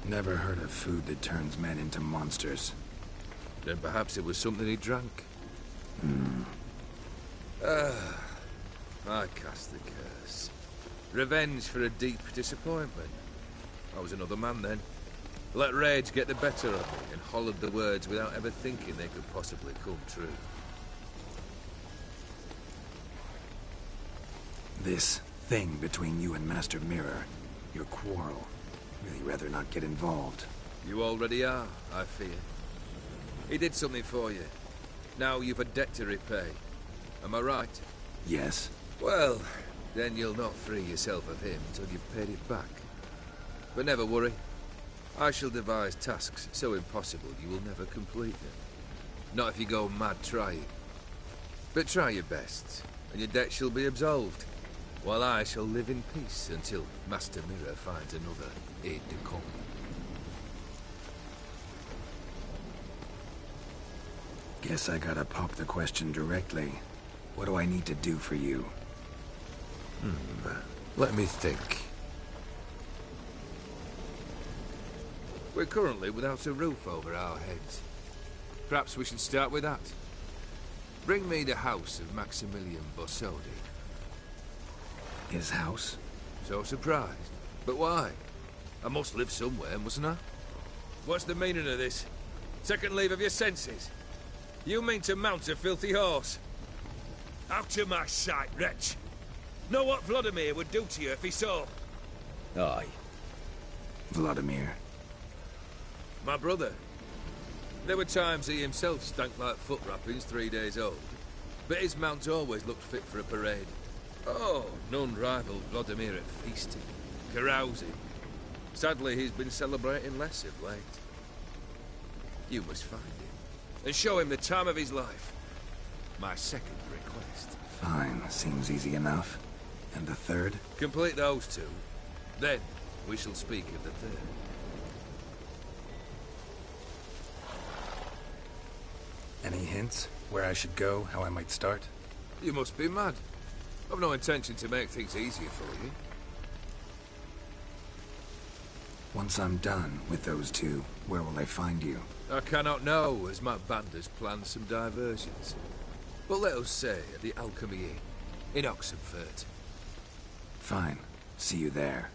S4: Never heard of food that turns men into monsters.
S15: Then perhaps it was something he drank. I cast the curse. Revenge for a deep disappointment. I was another man then. Let rage get the better of me and hollered the words without ever thinking they could possibly come true.
S4: This thing between you and Master Mirror, your quarrel, really rather not get involved.
S15: You already are, I fear. He did something for you. Now you've a debt to repay. Am I right?
S4: Yes.
S15: Well, then you'll not free yourself of him until you've paid it back. But never worry. I shall devise tasks so impossible you will never complete them. Not if you go mad trying. But try your best, and your debt shall be absolved, while I shall live in peace until Master Mirror finds another aide-de-camp.
S4: Guess I gotta pop the question directly. What do I need to do for you?
S15: Let me think. We're currently without a roof over our heads. Perhaps we should start with that. Bring me the house of Maximilian Borsodi.
S4: His house?
S15: So surprised. But why? I must live somewhere, mustn't I? What's the meaning of this? Second leave of your senses? You mean to mount a filthy horse? Out of my sight, wretch! Know what Vladimir would do to you if he saw?
S4: Aye. Vladimir.
S15: My brother. There were times he himself stank like foot wrappings 3 days old, but his mount always looked fit for a parade. Oh, none rivaled Vladimir at feasting, carousing. Sadly, he's been celebrating less of late. You must find him, and show him the time of his life. My second request.
S4: Fine, seems easy enough. And the third?
S15: Complete those two. Then, we shall speak of the third.
S4: Any hints? Where I should go? How I might start?
S15: You must be mad. I've no intention to make things easier for you.
S4: Once I'm done with those two, where will I find you?
S15: I cannot know, as my band has planned some diversions. But let us say at the Alchemy Inn, in Oxenfurt.
S4: Fine. See you there.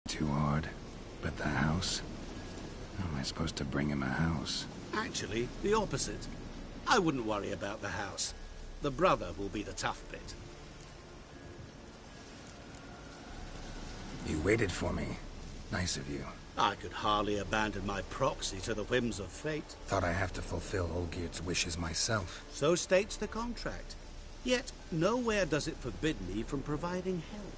S4: Too hard. But the house? How am I supposed to bring him a house?
S11: Actually, the opposite. I wouldn't worry about the house. The brother will be the tough bit.
S4: You waited for me. Nice of you.
S11: I could hardly abandon my proxy to the whims of fate.
S4: Thought I have to fulfill Olgierd's wishes myself.
S11: So states the contract. Yet, nowhere does it forbid me from providing help.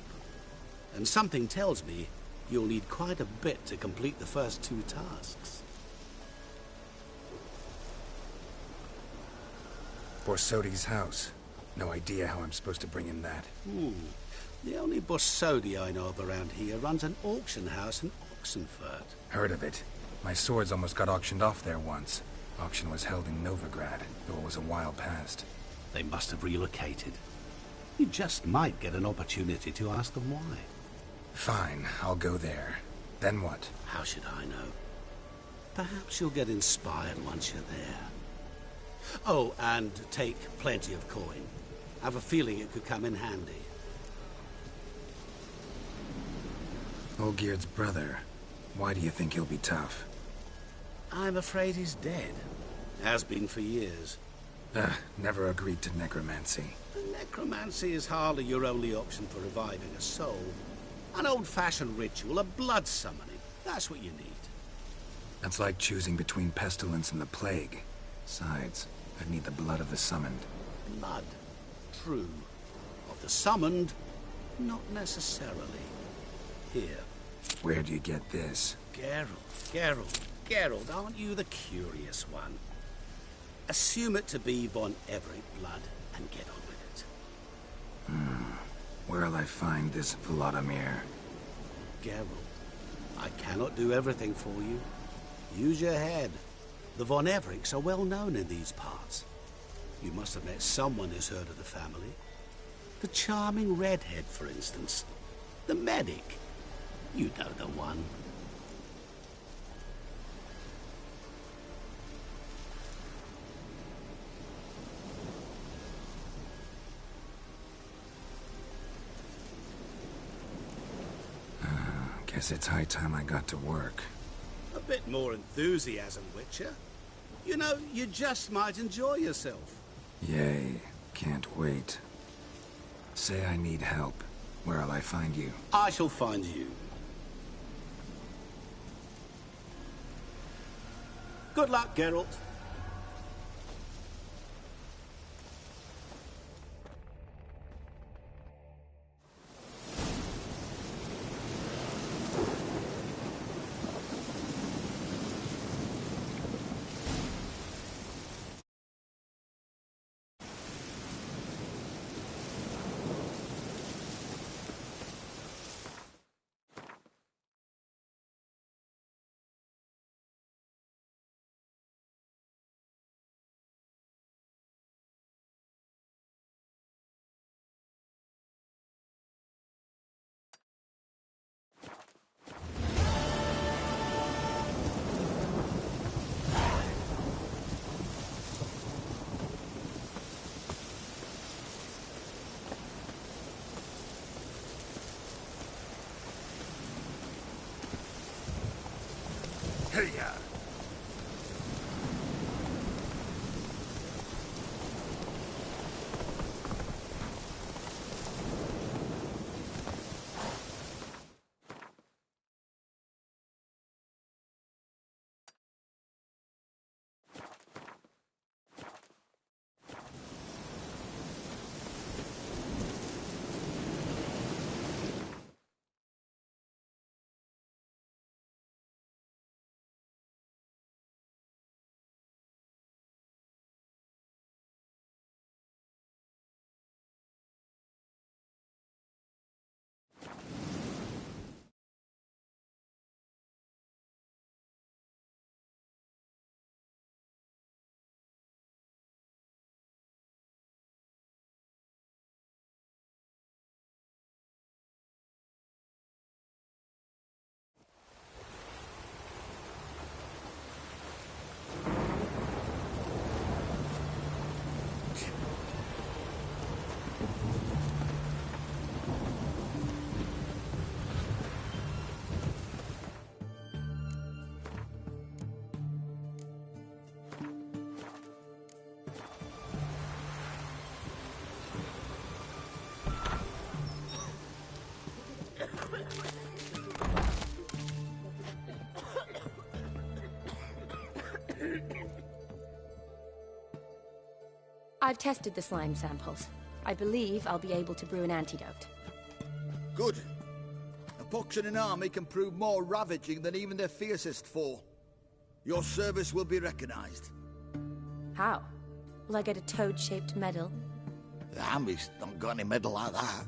S11: And something tells me you'll need quite a bit to complete the first two tasks.
S4: Borsodi's house. No idea how I'm supposed to bring him that.
S11: The only Borsodi I know of around here runs an auction house in Oxenfurt.
S4: Heard of it. My swords almost got auctioned off there once. Auction was held in Novigrad, though it was a while past.
S11: They must have relocated. You just might get an opportunity to ask them why.
S4: Fine, I'll go there. Then what?
S11: How should I know? Perhaps you'll get inspired once you're there. Oh, and take plenty of coin. I have a feeling it could come in handy.
S4: Olgierd's brother. Why do you think he'll be tough?
S11: I'm afraid he's dead. Has been for years.
S4: Never agreed to necromancy.
S11: Necromancy is hardly your only option for reviving a soul. An old-fashioned ritual, a blood summoning. That's what you need.
S4: That's like choosing between pestilence and the plague. Besides, I'd need the blood of the summoned.
S11: Blood. True. Of the summoned, not necessarily. Here.
S4: Where do you get this?
S11: Geralt, aren't you the curious one? Assume it to be von Everett blood and get on with it.
S4: Where'll I find this Vladimir?
S11: Geralt, I cannot do everything for you. Use your head. The von Evericks are well known in these parts. You must have met someone who's heard of the family. The charming redhead, for instance. The medic. You know the one.
S4: Guess it's high time I got to work.
S11: A bit more enthusiasm, Witcher. You know, you just might enjoy yourself.
S4: Yay. Can't wait. Say I need help. Where'll I find you?
S11: I shall find you. Good luck, Geralt.
S9: ya!
S16: I've tested the slime samples. I believe I'll be able to brew an antidote.
S14: Good. A pox in an army can prove more ravaging than even their fiercest foe. Your service will be recognized.
S16: How? Will I get a toad-shaped medal?
S14: The army's not got any medal like that.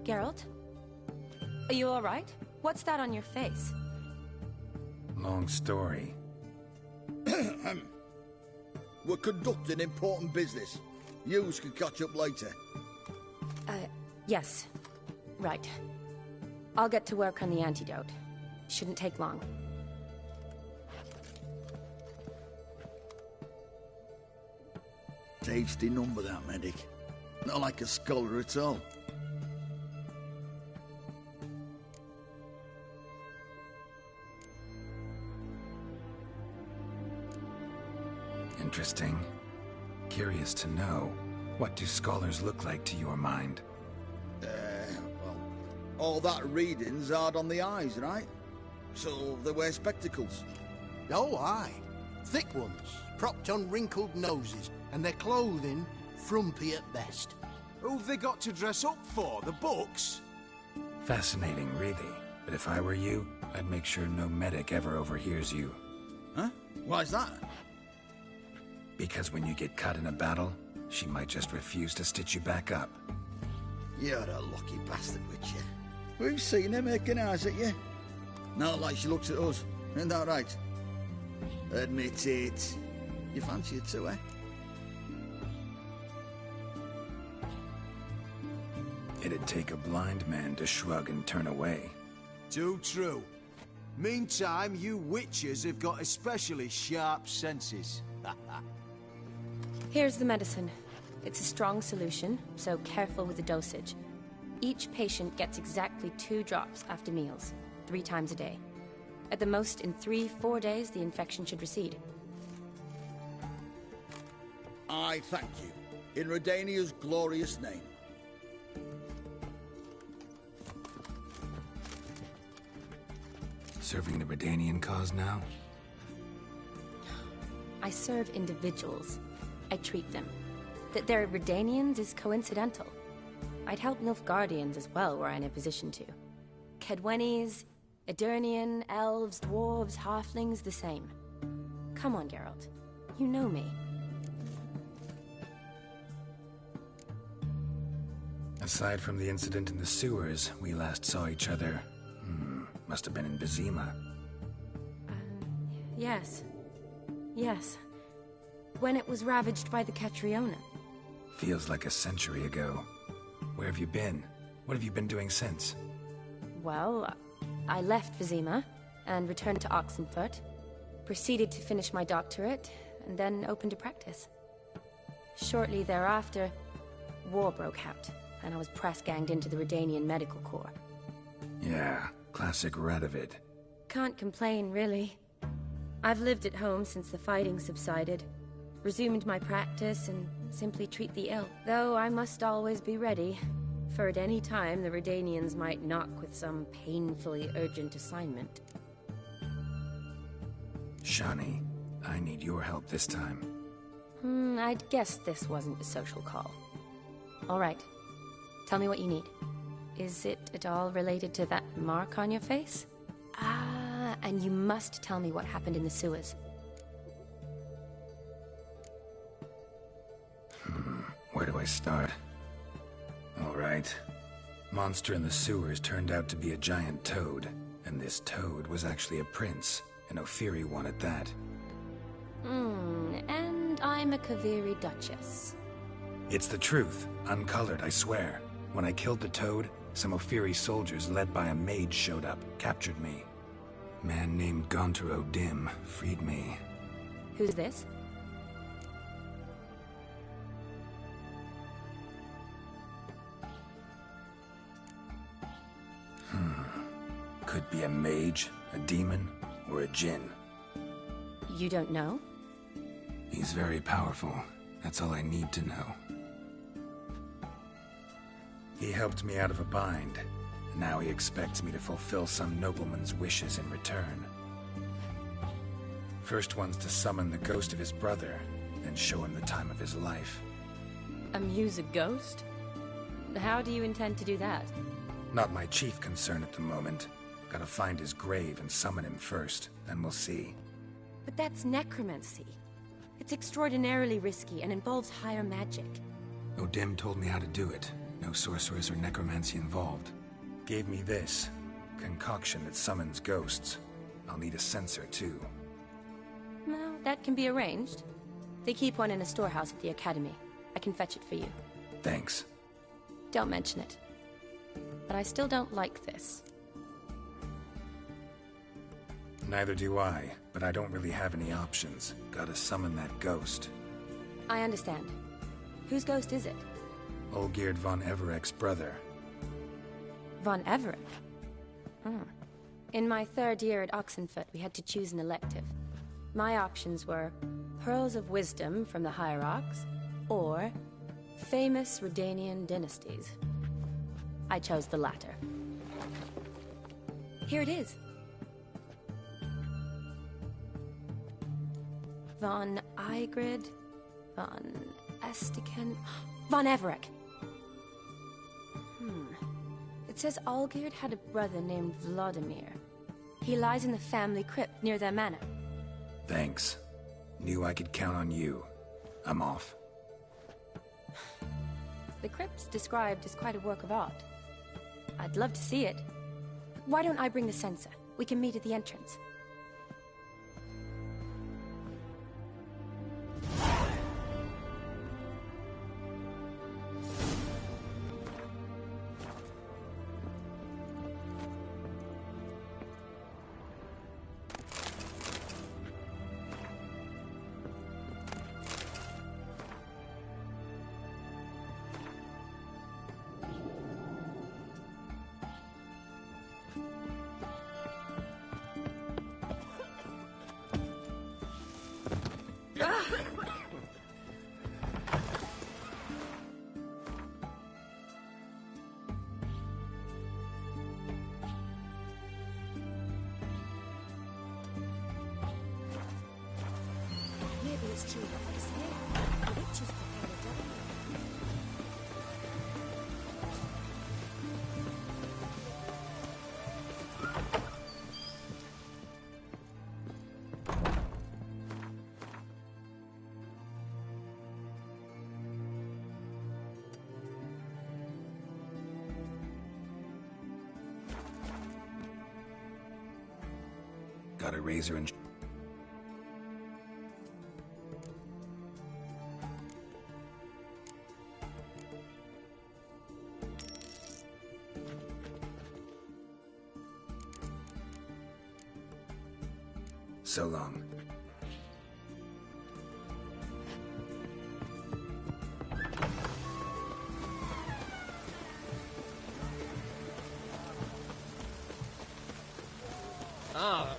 S16: Geralt? Are you alright? What's that on your face?
S4: Long story.
S14: We're conducting important business. Yous can catch up later.
S16: Yes. Right. I'll get to work on the antidote. Shouldn't take long.
S14: Tasty number, that medic. Not like a scholar at all.
S4: Interesting. Curious to know, what do scholars look like to your mind?
S14: Well, all that reading's hard on the eyes, right? So they wear spectacles.
S2: Oh, aye. Thick ones, propped on wrinkled noses, and their clothing frumpy at best.
S10: Who've they got to dress up for? The books?
S4: Fascinating, really. But if I were you, I'd make sure no medic ever overhears you.
S14: Huh? Why's that?
S4: Because when you get caught in a battle, she might just refuse to stitch you back up.
S14: You're a lucky bastard, Witcher. We've seen her making eyes at you. Not like she looks at us. Isn't that right? Admit it. You fancy it too, eh?
S4: It'd take a blind man to shrug and turn away.
S10: Too true. Meantime, you witches have got especially sharp senses.
S16: Here's the medicine. It's a strong solution, so careful with the dosage. Each patient gets exactly 2 drops after meals, 3 times a day. At the most, in 3-4 days, the infection should recede.
S14: I thank you. In Redania's glorious name.
S4: Serving the Redanian cause now?
S16: I serve individuals. I treat them. That they're Redanians is coincidental. I'd help Nilfgaardians as well were I in a position to. Kedwenis, Edirnian, elves, dwarves, halflings, the same. Come on, Geralt. You know me.
S4: Aside from the incident in the sewers, we last saw each other. Must have been in Vizima.
S16: Yes. Yes. When it was ravaged by the Catriona.
S4: Feels like a century ago. Where have you been? What have you been doing since?
S16: Well, I left Vizima and returned to Oxenfurt. Proceeded to finish my doctorate, and then opened a practice. Shortly thereafter, war broke out, and I was press-ganged into the Redanian Medical Corps.
S4: Yeah, classic Radovid.
S16: can't complain, really. I've lived at home since the fighting subsided, resumed my practice, and simply treat the ill. Though I must always be ready, for at any time the Redanians might knock with some painfully urgent assignment.
S4: Shani, I need your help this time.
S16: I'd guess this wasn't a social call. All right. Tell me what you need. Is it at all related to that mark on your face? Ah, and you must tell me what happened in the sewers.
S4: Where do I start? All right. Monster in the sewers turned out to be a giant toad, and this toad was actually a prince, an Ophiri one at that.
S16: And I'm a Kaviri Duchess.
S4: It's the truth, uncolored, I swear. When I killed the toad, some Ophiri soldiers led by a mage showed up, captured me. Man named Gontaro Dim freed me.
S16: Who's this?
S4: Could be a mage, a demon, or a djinn.
S16: You don't know?
S4: He's very powerful. That's all I need to know. He helped me out of a bind. Now he expects me to fulfill some nobleman's wishes in return. First one's to summon the ghost of his brother, then show him the time of his life.
S16: Amuse a ghost? How do you intend to do that?
S4: Not my chief concern at the moment. Gotta find his grave and summon him first, then we'll see.
S16: But that's necromancy. It's extraordinarily risky and involves higher magic.
S4: Odim told me how to do it. No sorcerers or necromancy involved. Gave me this. Concoction that summons ghosts. I'll need a censer, too.
S16: Well, that can be arranged. They keep one in a storehouse at the academy. I can fetch it for you.
S4: Thanks.
S16: Don't mention it. But I still don't like this.
S4: Neither do I, but I don't really have any options. Gotta summon that ghost.
S16: I understand. Whose ghost is it?
S4: Olgierd von Everek's brother.
S16: Von Everek? In my third year at Oxenfoot, we had to choose an elective. My options were Pearls of Wisdom from the Hierarchs, or Famous Redanian Dynasties. I chose the latter. Here it is. Von Igrid, Von Estiken, Von Everek. It says Olgierd had a brother named Vladimir. He lies in the family crypt near their manor.
S4: Thanks. Knew I could count on you. I'm off.
S16: The crypt's described as quite a work of art. I'd love to see it. Why don't I bring the censer? We can meet at the entrance.
S3: Maybe it's true what they say. The witches prepare a devil.
S4: Got a razor and... So long.
S5: Ah,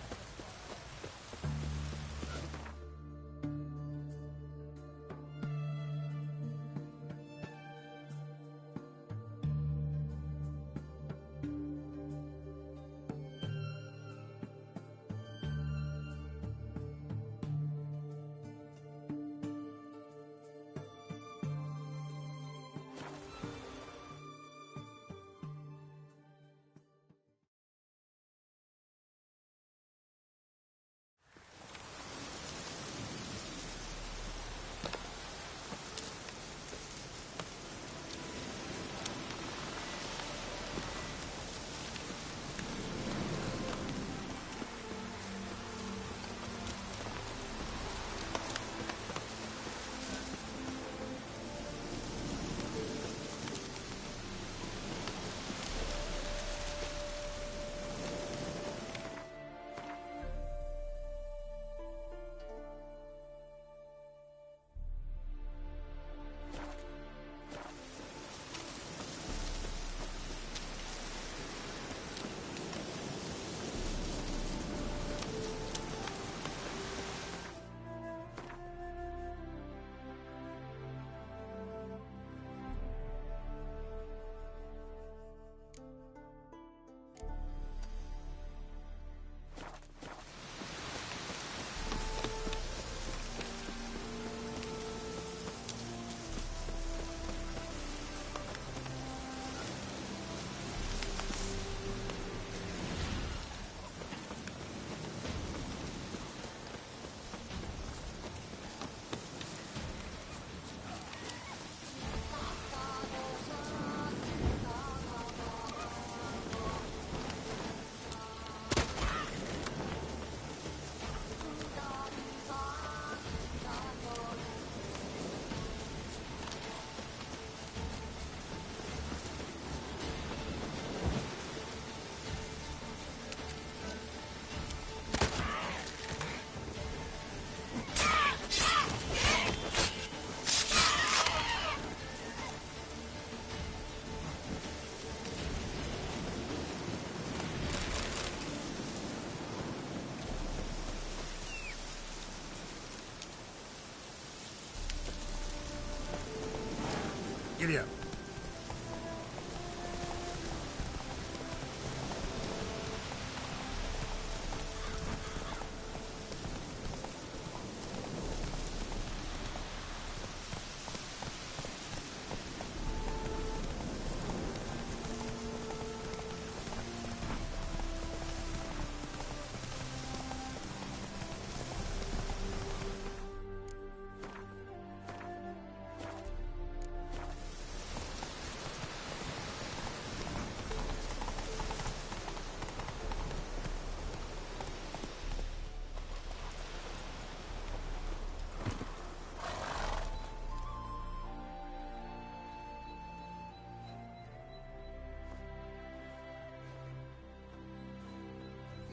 S4: Giddy up.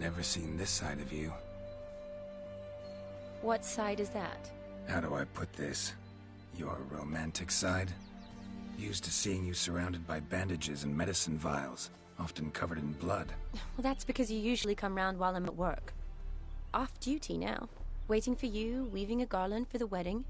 S4: Never seen this side of you.
S16: What side is that?
S4: How do I put this? Your romantic side? Used to seeing you surrounded by bandages and medicine vials, often covered in blood.
S16: Well, that's because you usually come round while I'm at work. Off duty now. Waiting for you, weaving a garland for the wedding.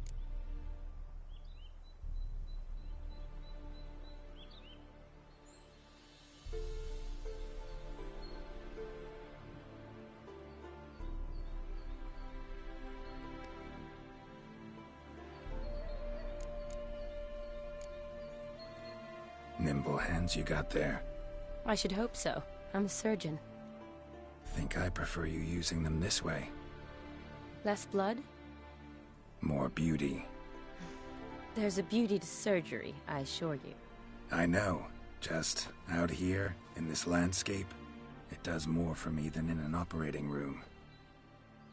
S4: Nimble hands you got there.
S16: I should hope so. I'm a surgeon.
S4: Think I prefer you using them this way.
S16: Less blood?
S4: More beauty.
S16: There's a beauty to surgery, I assure you.
S4: I know. Just out here, in this landscape, it does more for me than in an operating room.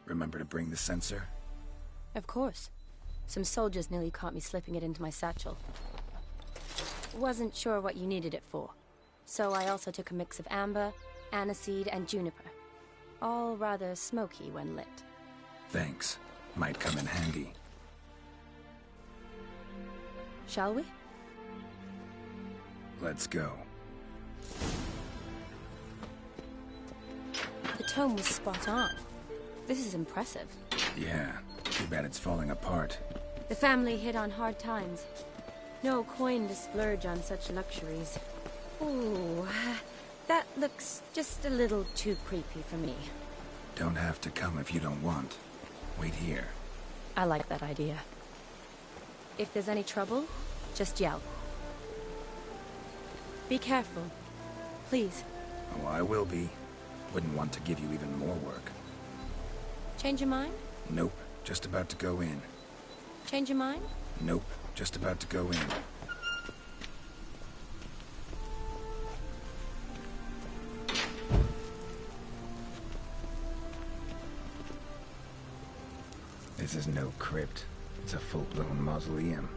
S4: Remember to bring the sensor?
S16: Of course. Some soldiers nearly caught me slipping it into my satchel. Wasn't sure what you needed it for, so I also took a mix of amber, aniseed, and juniper. All rather smoky when lit.
S4: Thanks. Might come in handy.
S16: Shall we?
S4: Let's go.
S16: The tome was spot on. This is impressive.
S4: Yeah, too bad it's falling apart.
S16: The family hit on hard times. No coin to splurge on such luxuries. Ooh, that looks just a little too creepy for me.
S4: Don't have to come if you don't want. Wait here.
S16: I like that idea. If there's any trouble, just yell. Be careful. Please.
S4: Oh, I will be. Wouldn't want to give you even more work.
S16: Change your mind?
S4: Nope. Just about to go in.
S16: Change your mind?
S4: Nope. Just about to go in. This is no crypt. It's a full-blown mausoleum.